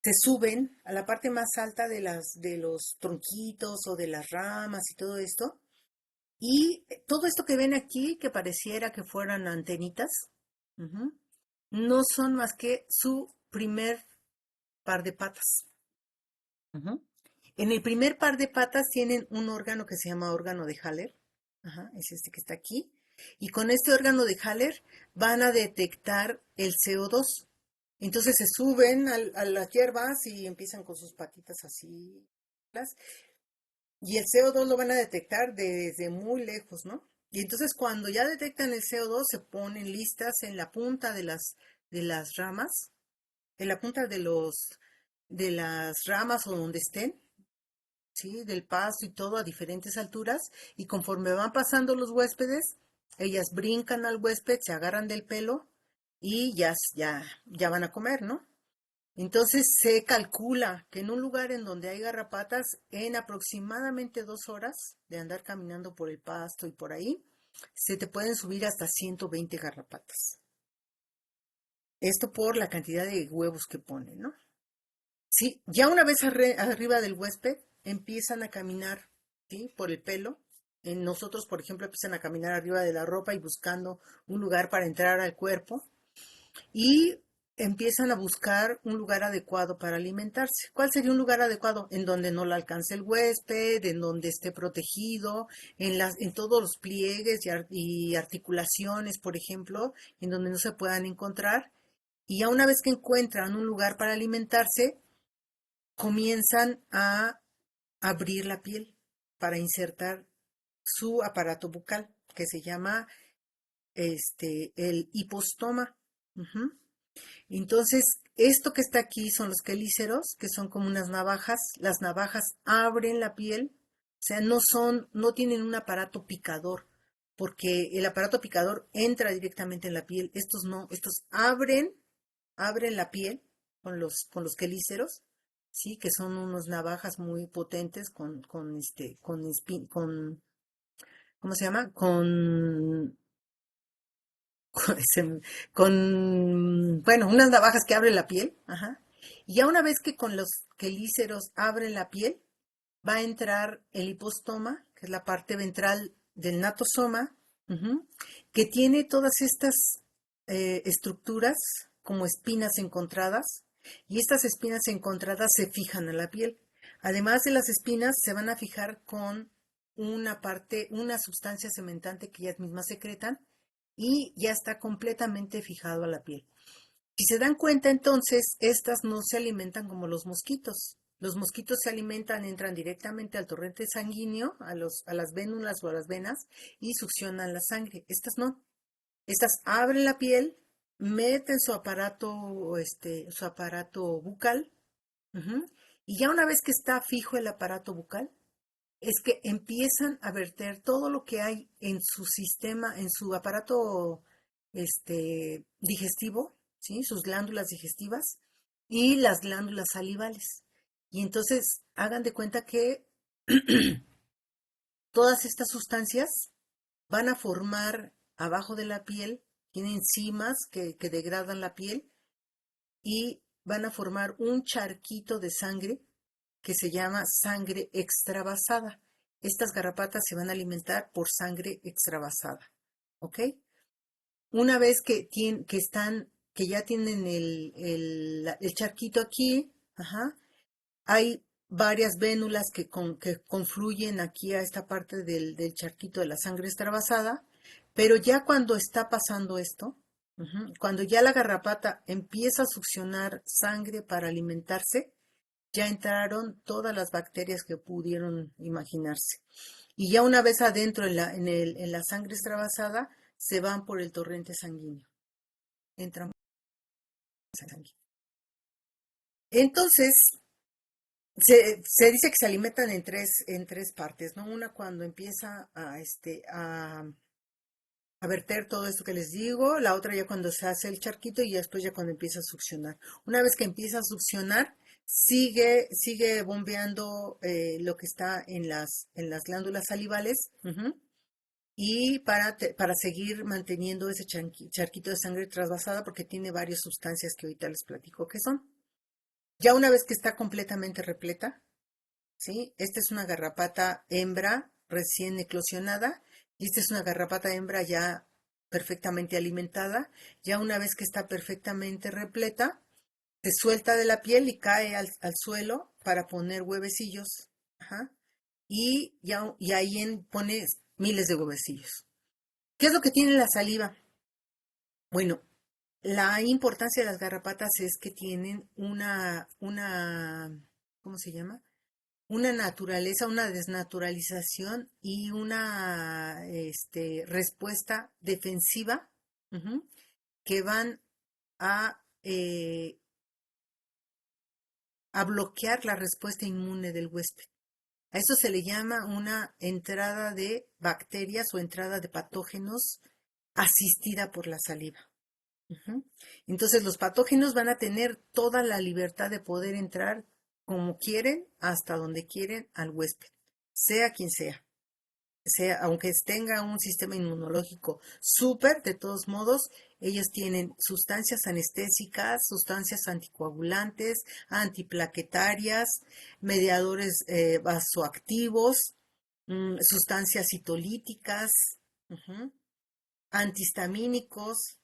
suben a la parte más alta de los tronquitos o de las ramas y todo esto. Y todo esto que ven aquí, que pareciera que fueran antenitas, ujú, no son más que su primer par de patas. Ujú. En el primer par de patas tienen un órgano que se llama órgano de Haller. Ajá, es este que está aquí. Y con este órgano de Haller van a detectar el CO2. Entonces se suben a las hierbas y empiezan con sus patitas así. Y el CO2 lo van a detectar desde muy lejos, ¿no? Y entonces cuando ya detectan el CO2 se ponen listas en la punta de las ramas, en la punta de las ramas o donde estén, ¿sí? Del pasto y todo a diferentes alturas. Y conforme van pasando los huéspedes, ellas brincan al huésped, se agarran del pelo y ya van a comer, ¿no? Entonces se calcula que en un lugar en donde hay garrapatas, en aproximadamente 2 horas de andar caminando por el pasto y por ahí, se te pueden subir hasta 120 garrapatas. Esto por la cantidad de huevos que ponen, ¿no? Sí, ya una vez arriba del huésped, empiezan a caminar, ¿sí? Por el pelo. En nosotros, por ejemplo, empiezan a caminar arriba de la ropa y buscando un lugar para entrar al cuerpo. Y empiezan a buscar un lugar adecuado para alimentarse. ¿Cuál sería un lugar adecuado? En donde no lo alcance el huésped, en donde esté protegido, en todos los pliegues y articulaciones, por ejemplo, en donde no se puedan encontrar. Y ya una vez que encuentran un lugar para alimentarse, comienzan a abrir la piel para insertar su aparato bucal, que se llama el hipostoma. Ujú. Entonces, esto que está aquí son los quelíceros, que son como unas navajas. Las navajas abren la piel, o sea, no tienen un aparato picador, porque el aparato picador entra directamente en la piel. Estos no, estos abren la piel con los quelíceros, sí, que son unas navajas muy potentes ¿cómo se llama? Se- bueno, unas navajas que abren la piel, ajá. Y ya una vez que con los quelíceros abren la piel, va a entrar el hipostoma, que es la parte ventral del natosoma, ujú, que tiene todas estas estructuras como espinas encontradas, y estas espinas encontradas se fijan a la piel. Además de las espinas, se van a fijar con una sustancia cementante que ellas mismas secretan, y ya está completamente fijado a la piel. Si se dan cuenta, entonces, estas no se alimentan como los mosquitos. Los mosquitos se alimentan, entran directamente al torrente sanguíneo, a las vénulas o a las venas, y succionan la sangre. Estas no. Estas abren la piel, meten su aparato bucal, ujú, y ya una vez que está fijo el aparato bucal, es que empiezan a verter todo lo que hay en su sistema, en su aparato digestivo, ¿sí? Sus glándulas digestivas y las glándulas salivales. Y entonces hagan de cuenta que todas estas sustancias van a formar abajo de la piel, tienen enzimas que degradan la piel y van a formar un charquito de sangre que se llama sangre extravasada. Estas garrapatas se van a alimentar por sangre extravasada, ¿ok? Una vez que ya tienen el charquito aquí, ajá, hay varias vénulas que confluyen aquí a esta parte del charquito de la sangre extravasada, pero ya cuando está pasando esto, ujú, cuando ya la garrapata empieza a succionar sangre para alimentarse, ya entraron todas las bacterias que pudieron imaginarse. Y ya una vez adentro en la sangre extravasada, se van por el torrente sanguíneo. Entran por el sanguíneo. Entonces, se dice que se alimentan en tres partes, ¿no? Una cuando empieza a verter todo esto que les digo, la otra ya cuando se hace el charquito y después ya cuando empieza a succionar. Una vez que empieza a succionar, sigue bombeando lo que está en las glándulas salivales, ujú, y para seguir manteniendo ese charquito de sangre trasvasada porque tiene varias sustancias que ahorita les platico qué son. Ya una vez que está completamente repleta, ¿sí? Esta es una garrapata hembra recién eclosionada y esta es una garrapata hembra ya perfectamente alimentada. Ya una vez que está perfectamente repleta, se suelta de la piel y cae al suelo para poner huevecillos. Ajá. Y ahí pone miles de huevecillos. ¿Qué es lo que tiene la saliva? Bueno, La importancia de las garrapatas es que tienen ¿cómo se llama? Una naturaleza, una desnaturalización y una respuesta defensiva, ujú, que van a, eh, a bloquear la respuesta inmune del huésped. A eso se le llama una entrada de bacterias o entrada de patógenos asistida por la saliva. Ujú. Entonces los patógenos van a tener toda la libertad de poder entrar como quieren, hasta donde quieren al huésped, sea quien sea, aunque tenga un sistema inmunológico súper, de todos modos, ellos tienen sustancias anestésicas, sustancias anticoagulantes, antiplaquetarias, mediadores vasoactivos, sustancias citolíticas, ujú, antihistamínicos,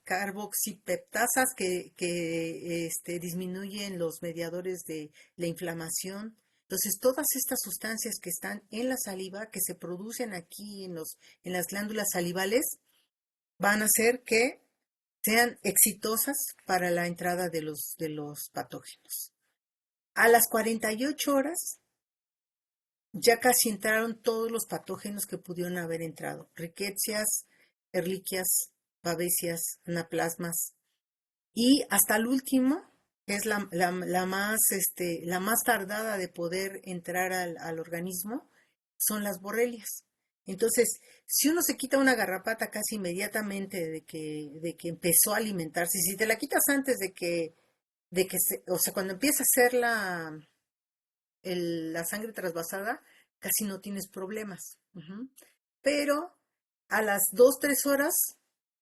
carboxipeptasas que disminuyen los mediadores de la inflamación. Entonces, todas estas sustancias que están en la saliva, que se producen aquí en las glándulas salivales, van a hacer que sean exitosas para la entrada de los patógenos. A las 48 horas ya casi entraron todos los patógenos que pudieron haber entrado: rickettsias, erliquias, babesias, anaplasmas, y hasta el último, que es la más tardada de poder entrar al organismo, son las borrelias. Entonces, si uno se quita una garrapata casi inmediatamente de que empezó a alimentarse, si te la quitas antes o sea, cuando empieza a hacer la sangre trasvasada, casi no tienes problemas. Ujú. Pero a las 2, 3 horas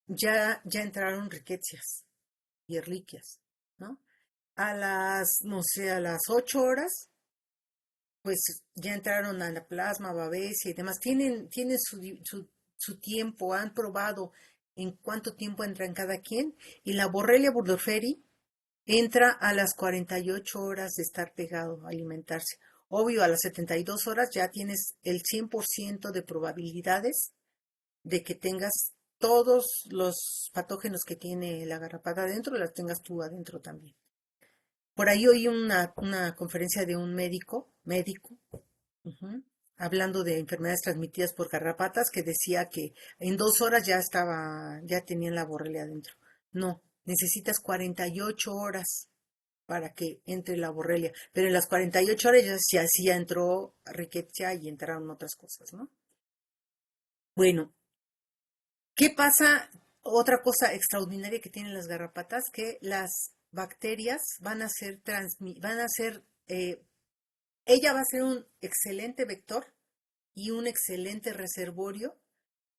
ya entraron riquecias y erliquias, ¿no? No sé, a las 8 horas, pues ya entraron a la plasma, babesia y demás. Tienen su tiempo, han probado en cuánto tiempo entra en cada quien. Y la Borrelia burgdorferi entra a las 48 horas de estar pegado a alimentarse. Obvio, a las 72 horas ya tienes el 100% de probabilidades de que tengas todos los patógenos que tiene la garrapata adentro, las tengas tú adentro también. Por ahí oí una conferencia de un médico, ujú, hablando de enfermedades transmitidas por garrapatas, que decía que en 2 horas ya tenían la borrelia adentro. No, necesitas 48 horas para que entre la borrelia, pero en las 48 horas ya entró Rickettsia y entraron otras cosas, ¿no? Bueno, ¿qué pasa? Otra cosa extraordinaria que tienen las garrapatas, que las bacterias van a ser, ella va a ser un excelente vector y un excelente reservorio,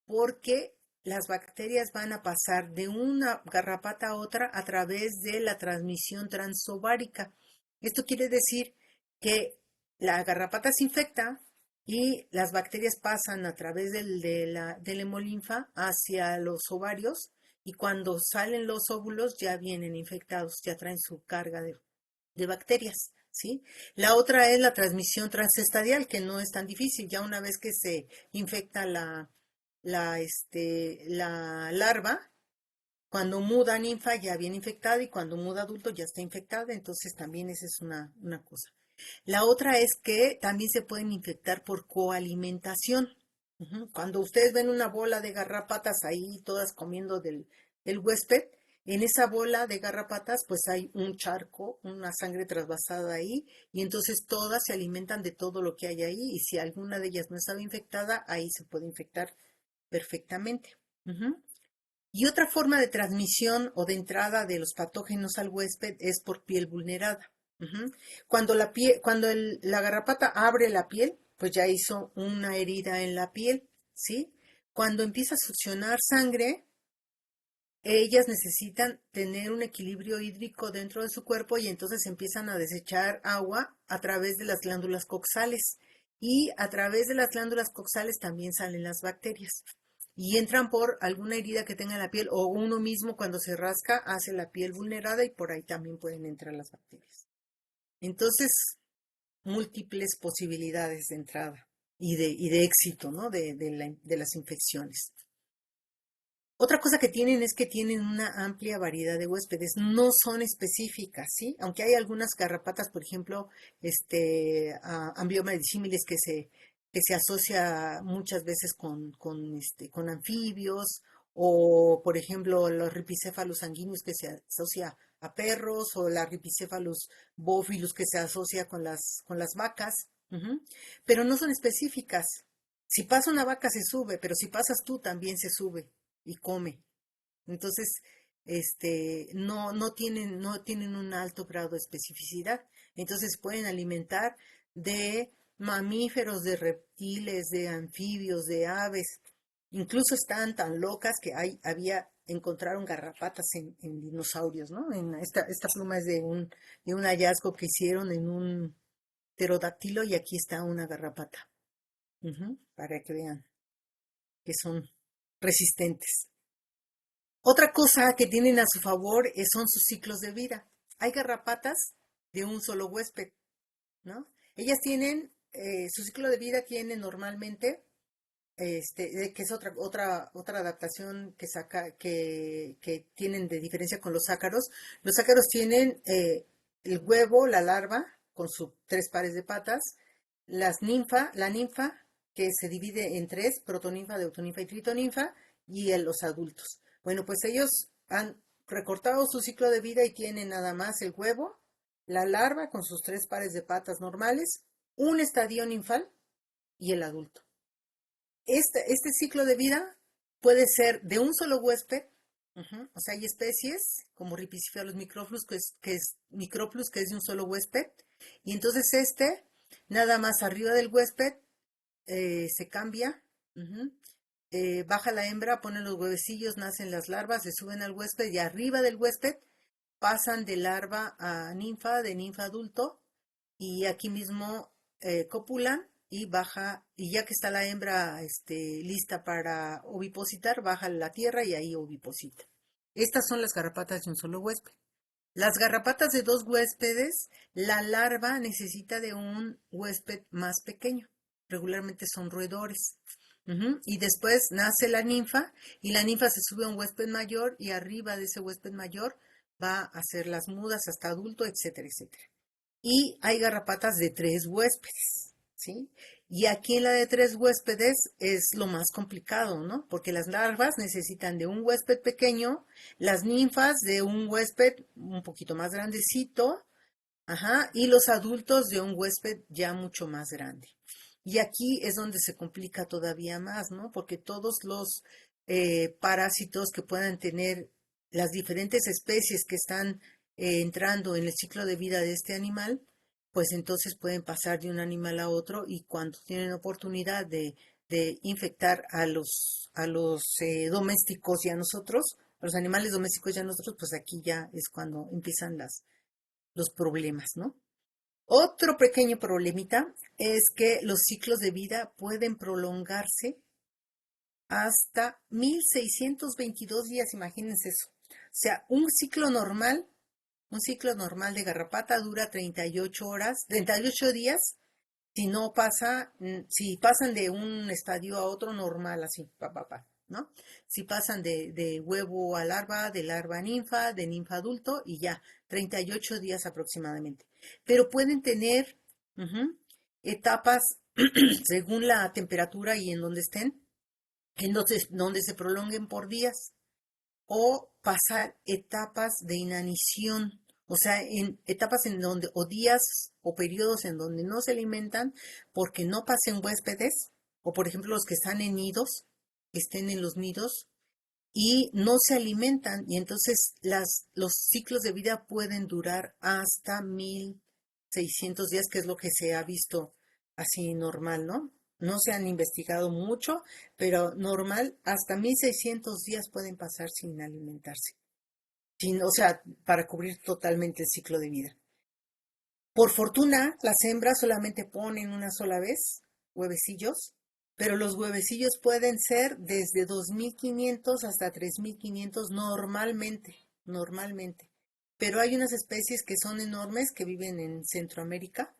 porque las bacterias van a pasar de una garrapata a otra a través de la transmisión transovárica. Esto quiere decir que la garrapata se infecta y las bacterias pasan a través del hemolinfa hacia los ovarios, y cuando salen los óvulos ya vienen infectados, ya traen su carga de bacterias, ¿sí? La otra es la transmisión transestadial, que no es tan difícil. Ya una vez que se infecta la larva, cuando muda ninfa ya viene infectada, y cuando muda adulto ya está infectada. Entonces también esa es una cosa. La otra es que también se pueden infectar por coalimentación. Ujú. Cuando ustedes ven una bola de garrapatas ahí todas comiendo del huésped, en esa bola de garrapatas pues hay un charco, una sangre trasvasada ahí, y entonces todas se alimentan de todo lo que hay ahí, y si alguna de ellas no estaba infectada, ahí se puede infectar perfectamente. Ujú. Y otra forma de transmisión o de entrada de los patógenos al huésped es por piel vulnerada. Ujú. Cuando la garrapata abre la piel, pues ya hizo una herida en la piel, ¿sí? Cuando empieza a succionar sangre, ellas necesitan tener un equilibrio hídrico dentro de su cuerpo, y entonces empiezan a desechar agua a través de las glándulas coxales. Y a través de las glándulas coxales también salen las bacterias. Y entran por alguna herida que tenga en la piel, o uno mismo cuando se rasca hace la piel vulnerada, y por ahí también pueden entrar las bacterias. Entonces, múltiples posibilidades de entrada y de éxito, ¿no? De las infecciones. Otra cosa que tienen es que tienen una amplia variedad de huéspedes, no son específicas, ¿sí? Aunque hay algunas garrapatas, por ejemplo, Ambioma disímiles que se asocia muchas veces con anfibios, o por ejemplo los Ripicéfalos sanguíneos que se asocia a perros, o la Ripicéfalos bófilus que se asocia con las vacas, ujú. Pero no son específicas. Si pasa una vaca se sube, pero si pasas tú también se sube y come. Entonces, no tienen un alto grado de especificidad. Entonces pueden alimentar de mamíferos, de reptiles, de anfibios, de aves. Incluso están tan locas que encontraron garrapatas en dinosaurios, ¿no? Esta pluma es de un hallazgo que hicieron en un pterodáctilo y aquí está una garrapata. Ujú, para que vean que son resistentes. Otra cosa que tienen a su favor son sus ciclos de vida. Hay garrapatas de un solo huésped, ¿no? Ellas tienen, su ciclo de vida tiene normalmente, que es otra adaptación que tienen de diferencia con los ácaros. Los ácaros tienen el huevo, la larva, con sus tres pares de patas, la ninfa, que se divide en tres, protoninfa, deutoninfa y tritoninfa, y los adultos. Bueno, pues ellos han recortado su ciclo de vida y tienen nada más el huevo, la larva con sus tres pares de patas normales, un estadio ninfal y el adulto. Este ciclo de vida puede ser de un solo huésped, o sea, hay especies como Ripiciferus microplus, microplus, que es de un solo huésped, y entonces nada más arriba del huésped, se cambia, ujú, baja la hembra, pone los huevecillos, nacen las larvas, se suben al huésped y arriba del huésped pasan de larva a ninfa, de ninfa a adulto, y aquí mismo copulan y baja, y ya que está la hembra lista para ovipositar, baja a la tierra y ahí oviposita. Estas son las garrapatas de un solo huésped. Las garrapatas de dos huéspedes, la larva necesita de un huésped más pequeño. Regularmente son roedores. Ujú. Y después nace la ninfa y la ninfa se sube a un huésped mayor y arriba de ese huésped mayor va a hacer las mudas hasta adulto, etcétera, etcétera. Y hay garrapatas de tres huéspedes, ¿sí? Y aquí en la de tres huéspedes es lo más complicado, ¿no? Porque las larvas necesitan de un huésped pequeño, las ninfas de un huésped un poquito más grandecito, ajá, y los adultos de un huésped ya mucho más grande. Y aquí es donde se complica todavía más, ¿no? Porque todos los parásitos que puedan tener las diferentes especies que están entrando en el ciclo de vida de este animal, pues entonces pueden pasar de un animal a otro y cuando tienen oportunidad de infectar a los domésticos y a nosotros, a los animales domésticos y a nosotros, pues aquí ya es cuando empiezan los problemas, ¿no? Otro pequeño problemita es que los ciclos de vida pueden prolongarse hasta 1622 días, imagínense eso. O sea, un ciclo normal de garrapata dura 38 horas, 38 días, si pasan de un estadio a otro normal, así, ¿no? Si pasan de huevo a larva, de larva a ninfa, de ninfa a adulto y ya, 38 días aproximadamente. Pero pueden tener ujú, etapas según la temperatura y en donde estén, donde se prolonguen por días o pasar etapas de inanición, o sea, en etapas en donde, o días o periodos en donde no se alimentan porque no pasen huéspedes, o por ejemplo los que están en nidos, que estén en los nidos y no se alimentan, y entonces los ciclos de vida pueden durar hasta 1600 días, que es lo que se ha visto así normal, ¿no? No se han investigado mucho, pero normal, hasta 1600 días pueden pasar sin alimentarse, o sea, para cubrir totalmente el ciclo de vida. Por fortuna, las hembras solamente ponen una sola vez huevecillos, pero los huevecillos pueden ser desde 2500 hasta 3500 normalmente. Pero hay unas especies que son enormes que viven en Centroamérica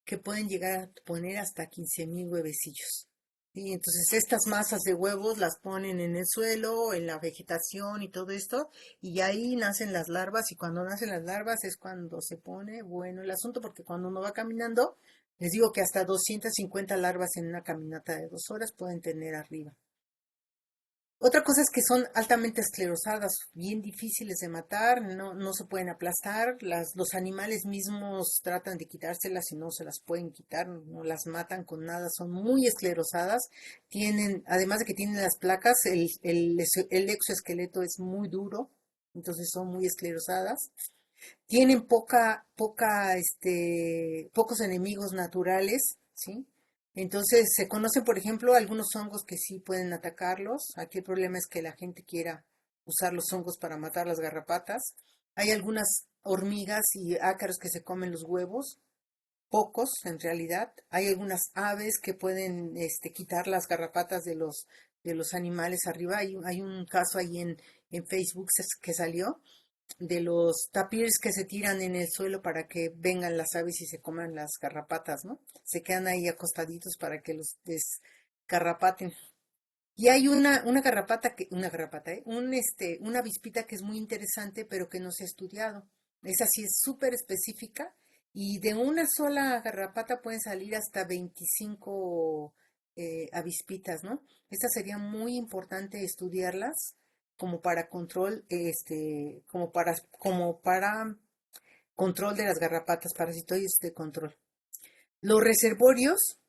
que pueden llegar a poner hasta 15,000 huevecillos. Y entonces estas masas de huevos las ponen en el suelo, en la vegetación y todo esto, y ahí nacen las larvas, y cuando nacen las larvas es cuando se pone bueno el asunto, porque cuando uno va caminando, les digo que hasta 250 larvas en una caminata de 2 horas pueden tener arriba. Otra cosa es que son altamente esclerosadas, bien difíciles de matar, no se pueden aplastar, los animales mismos tratan de quitárselas y no se las pueden quitar, no las matan con nada, son muy esclerosadas, tienen, además de que tienen las placas, el exoesqueleto es muy duro, entonces son muy esclerosadas. Tienen pocos enemigos naturales, ¿sí? Entonces se conocen, por ejemplo, algunos hongos que sí pueden atacarlos. Aquí el problema es que la gente quiera usar los hongos para matar las garrapatas. Hay algunas hormigas y ácaros que se comen los huevos, pocos en realidad. Hay algunas aves que pueden quitar las garrapatas de los animales arriba. Hay un caso ahí en Facebook que salió de los tapirs que se tiran en el suelo para que vengan las aves y se coman las garrapatas, ¿no? Se quedan ahí acostaditos para que los desgarrapaten. Y hay una garrapata una garrapata, una avispita que es muy interesante, pero que no se ha estudiado. Esa sí es súper específica y de una sola garrapata pueden salir hasta 25 avispitas, ¿no? Estas sería muy importante estudiarlas como para control, como para control de las garrapatas, parasitoides de control. Los reservorios,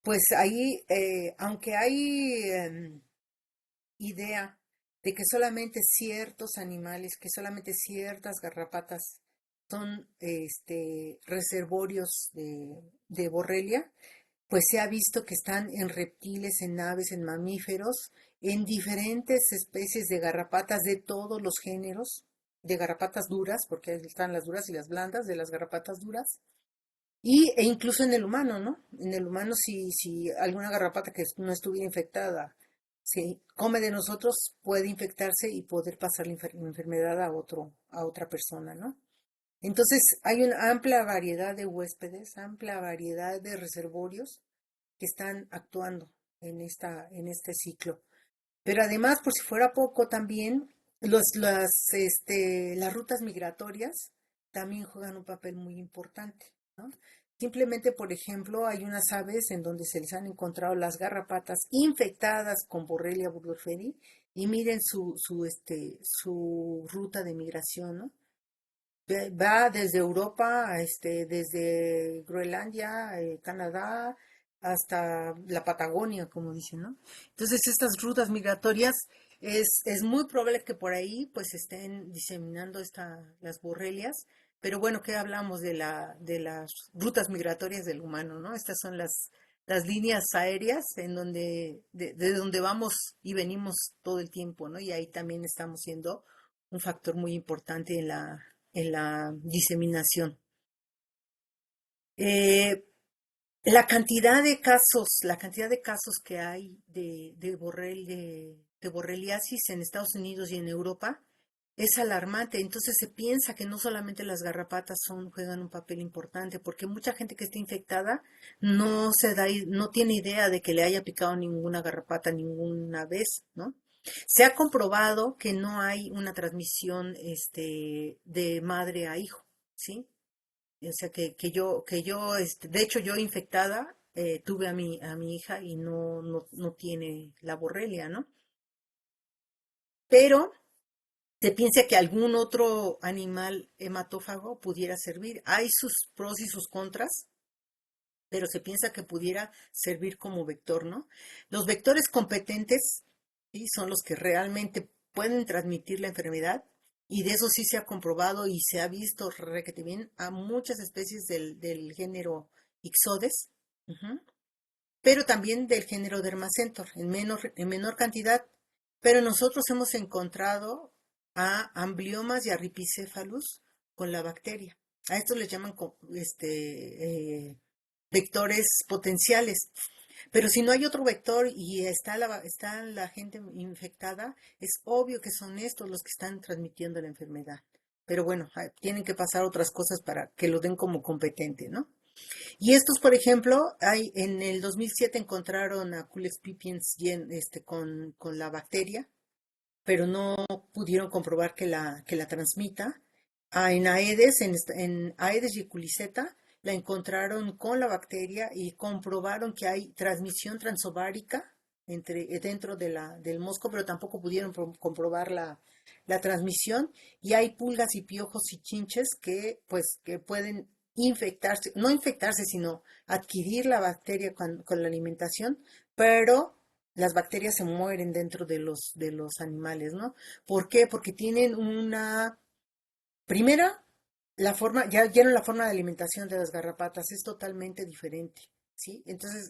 pues ahí, aunque hay idea de que solamente ciertos animales, que solamente ciertas garrapatas son reservorios de borrelia, pues se ha visto que están en reptiles, en aves, en mamíferos, en diferentes especies de garrapatas de todos los géneros, de garrapatas duras, porque están las duras y las blandas, de las garrapatas duras, e incluso en el humano, ¿no? En el humano, si alguna garrapata que no estuviera infectada se come de nosotros, puede infectarse y poder pasar la enfermedad a otra persona, ¿no? Entonces, hay una amplia variedad de huéspedes, amplia variedad de reservorios que están actuando en este ciclo. Pero además, por si fuera poco, también las rutas migratorias también juegan un papel muy importante, ¿no? Simplemente, por ejemplo, hay unas aves en donde se les han encontrado las garrapatas infectadas con Borrelia burgdorferi y miren su ruta de migración, ¿no? Va desde Europa, desde Groenlandia, Canadá, hasta la Patagonia, como dicen, ¿no? Entonces, estas rutas migratorias es muy probable que por ahí pues estén diseminando las borrelias, pero bueno, ¿qué hablamos de las rutas migratorias del humano, ¿no? Estas son las líneas aéreas de donde vamos y venimos todo el tiempo, ¿no? Y ahí también estamos siendo un factor muy importante en la diseminación. Eh, la cantidad de casos que hay de borreliasis en Estados Unidos y en Europa es alarmante. Entonces se piensa que no solamente las garrapatas juegan un papel importante, porque mucha gente que está infectada no tiene idea de que le haya picado ninguna garrapata ninguna vez, ¿no? Se ha comprobado que no hay una transmisión de madre a hijo, ¿sí? O sea, que yo, de hecho, yo infectada, tuve a mi hija y no tiene la borrelia, ¿no? Pero se piensa que algún otro animal hematófago pudiera servir. Hay sus pros y sus contras, pero se piensa que pudiera servir como vector, ¿no? Los vectores competentes, ¿sí? Son los que realmente pueden transmitir la enfermedad y de eso sí se ha comprobado y se ha visto requete bien a muchas especies del género Ixodes, ujú, pero también del género Dermacentor en menor cantidad. Pero nosotros hemos encontrado a ambliomas y a Rhipicephalus con la bacteria. A estos les llaman vectores potenciales. Pero si no hay otro vector y está la gente infectada, es obvio que son estos los que están transmitiendo la enfermedad. Pero bueno, tienen que pasar otras cosas para que lo den como competente, ¿no? Y estos, por ejemplo, en el 2007 encontraron a Culex pipiens con la bacteria, pero no pudieron comprobar que la transmita. En Aedes, en Aedes giculiceta, la encontraron con la bacteria y comprobaron que hay transmisión transovárica dentro del mosco, pero tampoco pudieron comprobar la transmisión. Y hay pulgas y piojos y chinches que pueden infectarse, no infectarse, sino adquirir la bacteria con la alimentación, pero las bacterias se mueren dentro de los animales, ¿no? ¿Por qué? Porque tienen primera, ya vieron la forma de alimentación de las garrapatas, es totalmente diferente, ¿sí? Entonces,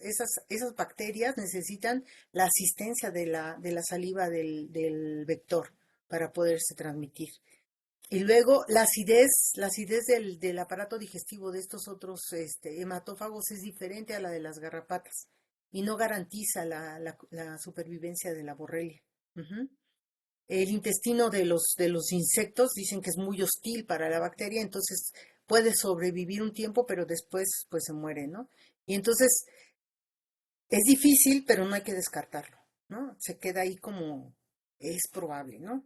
esas bacterias necesitan la asistencia de la saliva del vector para poderse transmitir. Y luego la acidez del aparato digestivo de estos otros hematófagos es diferente a la de las garrapatas y no garantiza la supervivencia de la borrelia. Ujú. El intestino de los insectos dicen que es muy hostil para la bacteria, entonces puede sobrevivir un tiempo, pero después pues se muere, ¿no? Y entonces es difícil, pero no hay que descartarlo, ¿no? Se queda ahí como es probable, ¿no?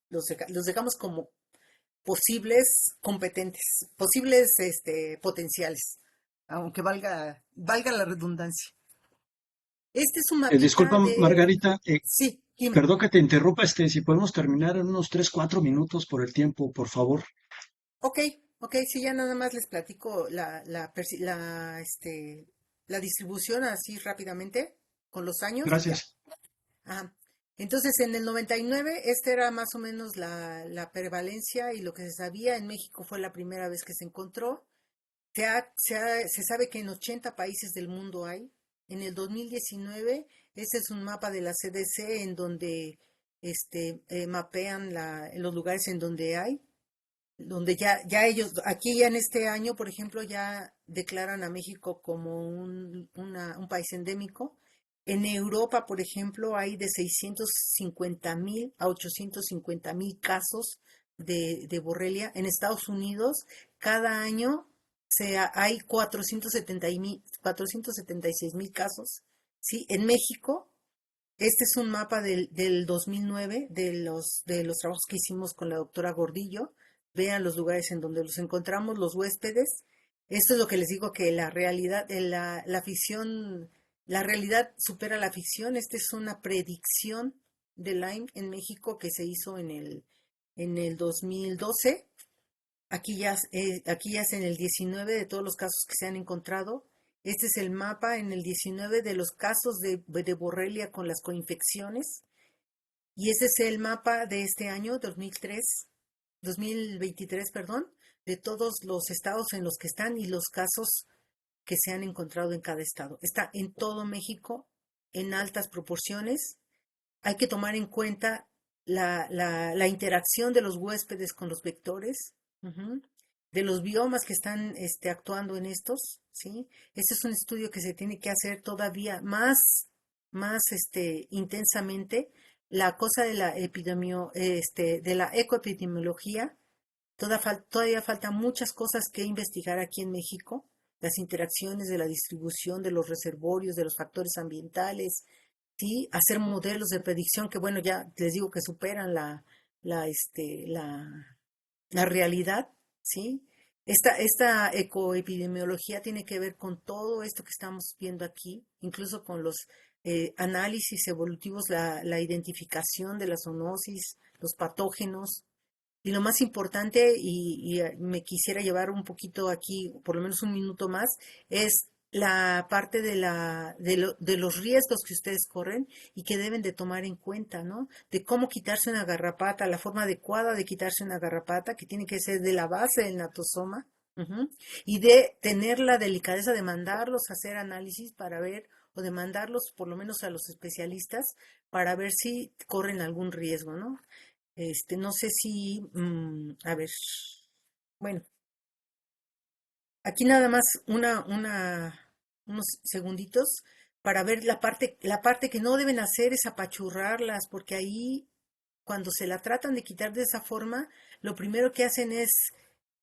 Los dejamos como posibles competentes, posibles potenciales, aunque valga la redundancia. Este es un Disculpa, mapita de... Margarita, Sí, dime. perdón que te interrumpa, si podemos terminar en unos 3, 4 minutos por el tiempo, por favor. Ok, ok, sí, ya nada más les platico la distribución así rápidamente con los años y ya. Gracias. Ajá. Entonces, en el 99, esta era más o menos la prevalencia y lo que se sabía. En México fue la primera vez que se encontró. Se sabe que en 80 países del mundo hay. En el 2019, este es un mapa de la CDC en donde mapean los lugares en donde hay, donde ya ellos, aquí ya en este año, por ejemplo, ya declaran a México como un país endémico. En Europa, por ejemplo, hay de 650,000 a 850,000 casos de borrelia. En Estados Unidos, cada año hay 476,000 casos. ¿Sí? En México, este es un mapa del 2009 de los trabajos que hicimos con la doctora Gordillo. Vean los lugares en donde los encontramos, los huéspedes. Esto es lo que les digo, que la realidad, la ficción, la realidad supera la ficción. Esta es una predicción de Lyme en México que se hizo en el 2012. Aquí ya es en el 19 de todos los casos que se han encontrado. Este es el mapa en el 19 de los casos de borrelia con las coinfecciones. Y este es el mapa de este año, 2023, perdón, de todos los estados en los que están y los casos que se han encontrado en cada estado. Está en todo México en altas proporciones. Hay que tomar en cuenta la interacción de los huéspedes con los vectores, ujú, de los biomas que están actuando en estos, ¿sí? Este es un estudio que se tiene que hacer todavía más intensamente. La cosa de de la ecoepidemiología, todavía faltan muchas cosas que investigar aquí en México, las interacciones de la distribución de los reservorios, de los factores ambientales, ¿sí? Hacer modelos de predicción que, bueno, ya les digo que superan la, este, la, la realidad, ¿sí? Esta ecoepidemiología tiene que ver con todo esto que estamos viendo aquí, incluso con los análisis evolutivos, la identificación de la zoonosis, los patógenos, y lo más importante, me quisiera llevar un poquito aquí, por lo menos un minuto más, es la parte de los riesgos que ustedes corren y que deben de tomar en cuenta, ¿no? De cómo quitarse una garrapata, la forma adecuada de quitarse una garrapata, que tiene que ser de la base del natosoma, ujú, y de tener la delicadeza de mandarlos a hacer análisis para ver, o de mandarlos por lo menos a los especialistas para ver si corren algún riesgo, ¿no? No sé si, a ver, bueno, aquí nada más unos segunditos para ver la parte que no deben hacer es apachurrarlas, porque ahí, cuando se la tratan de quitar de esa forma, lo primero que hacen es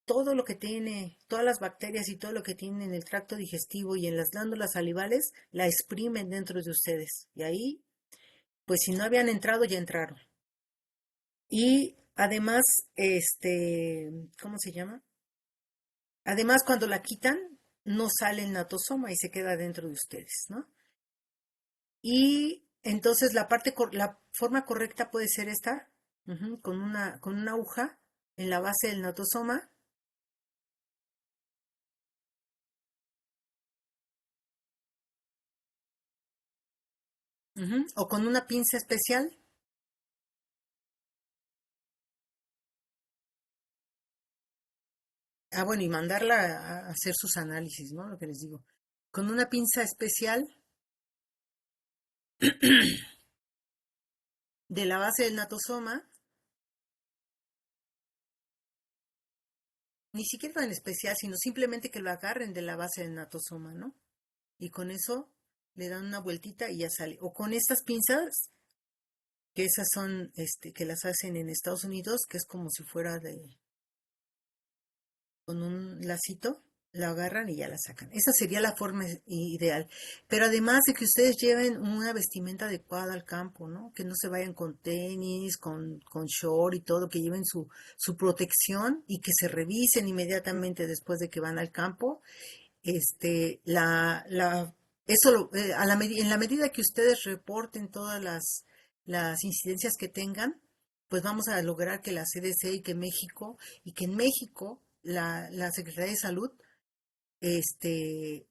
todo lo que tiene, todas las bacterias y todo lo que tiene en el tracto digestivo y en las glándulas salivales, la exprimen dentro de ustedes. Y ahí, pues si no habían entrado, ya entraron. Y además, ¿cómo se llama? Además, cuando la quitan, no sale el natosoma y se queda dentro de ustedes, ¿no? Y entonces la forma correcta puede ser esta, con una aguja en la base del natosoma, o con una pinza especial. Ah, bueno, y mandarla a hacer sus análisis, ¿no? Lo que les digo. Con una pinza especial de la base del natosoma, ni siquiera tan especial, sino simplemente que lo agarren de la base del natosoma, ¿no? Y con eso le dan una vueltita y ya sale. O con estas pinzas, que esas son, que las hacen en Estados Unidos, que es como si fuera con un lacito, la agarran y ya la sacan. Esa sería la forma ideal. Pero además de que ustedes lleven una vestimenta adecuada al campo, ¿no? Que no se vayan con tenis, con short y todo, que lleven su protección y que se revisen inmediatamente después de que van al campo. Este, eso en la medida que ustedes reporten todas las incidencias que tengan, pues vamos a lograr que la CDC y que en México la Secretaría de Salud este,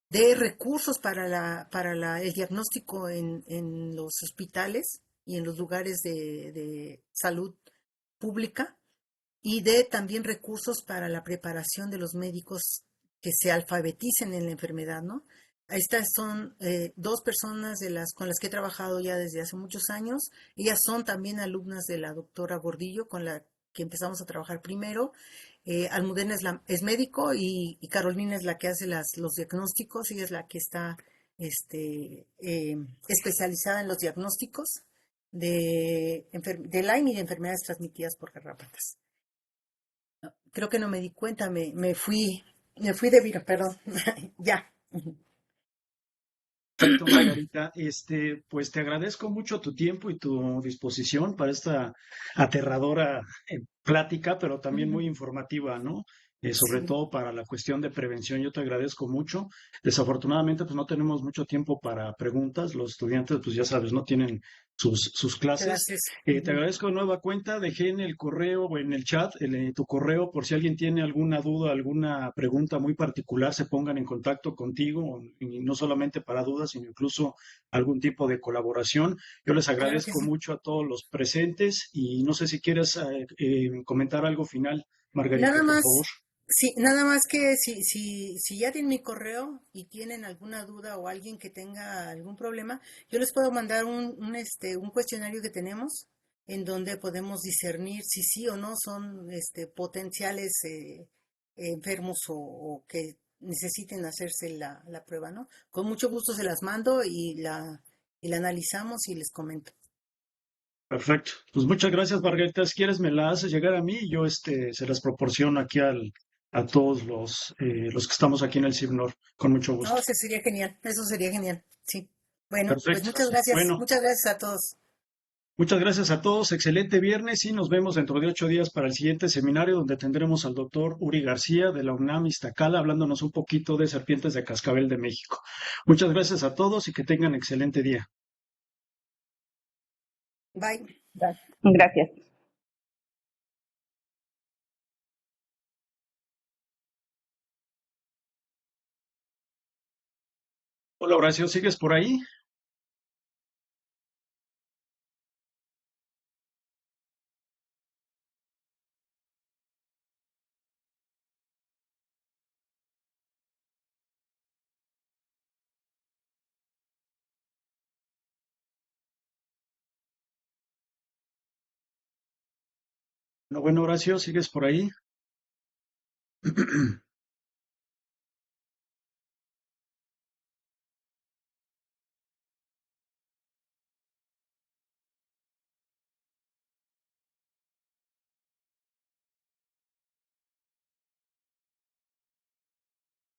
dé recursos el diagnóstico en los hospitales y en los lugares de salud pública y dé también recursos para la preparación de los médicos que se alfabeticen en la enfermedad, ¿no? Estas son dos personas con las que he trabajado ya desde hace muchos años. Ellas son también alumnas de la doctora Gordillo, con la que empezamos a trabajar primero. Almudena es médico y Carolina es la que hace los diagnósticos. Ella es la que está especializada en los diagnósticos de Lyme y de enfermedades transmitidas por garrapatas. Creo que no me di cuenta, me fui de vino, perdón. Ya. Perfecto, Margarita. Pues te agradezco mucho tu tiempo y tu disposición para esta aterradora plática, pero también muy informativa, ¿no? Sobre Sí, todo para la cuestión de prevención. Yo te agradezco mucho. Desafortunadamente, pues no tenemos mucho tiempo para preguntas. Los estudiantes, pues ya sabes, no tienen sus clases. gracias. Te agradezco de nueva cuenta. Dejé en el correo o en el chat tu correo por si alguien tiene alguna duda, alguna pregunta muy particular, se pongan en contacto contigo, y no solamente para dudas, sino incluso algún tipo de colaboración. Yo les Claro que agradezco sí. mucho a todos los presentes y no sé si quieres comentar algo final, Margarita, Nada por más, favor. sí, nada más que si ya tienen mi correo y tienen alguna duda o alguien que tenga algún problema, yo les puedo mandar un cuestionario que tenemos en donde podemos discernir si sí o no son potenciales enfermos o que necesiten hacerse la prueba, ¿no? Con mucho gusto se las mando y la analizamos y les comento. Perfecto. Pues muchas gracias, Margarita. Si quieres, me la haces llegar a mí y yo se las proporciono aquí a todos los que estamos aquí en el CIBNOR, con mucho No, gusto. eso sería genial, sí. Bueno, pues Perfecto. Bueno, muchas gracias a todos. muchas gracias a todos. Excelente viernes y nos vemos dentro de 8 días para el siguiente seminario donde tendremos al doctor Uri García de la UNAM Iztacala hablándonos un poquito de serpientes de cascabel de México. Muchas gracias a todos y que tengan excelente día. Bye. Gracias. Hola Horacio, ¿sigues por ahí? No, bueno, Horacio, ¿sigues por ahí?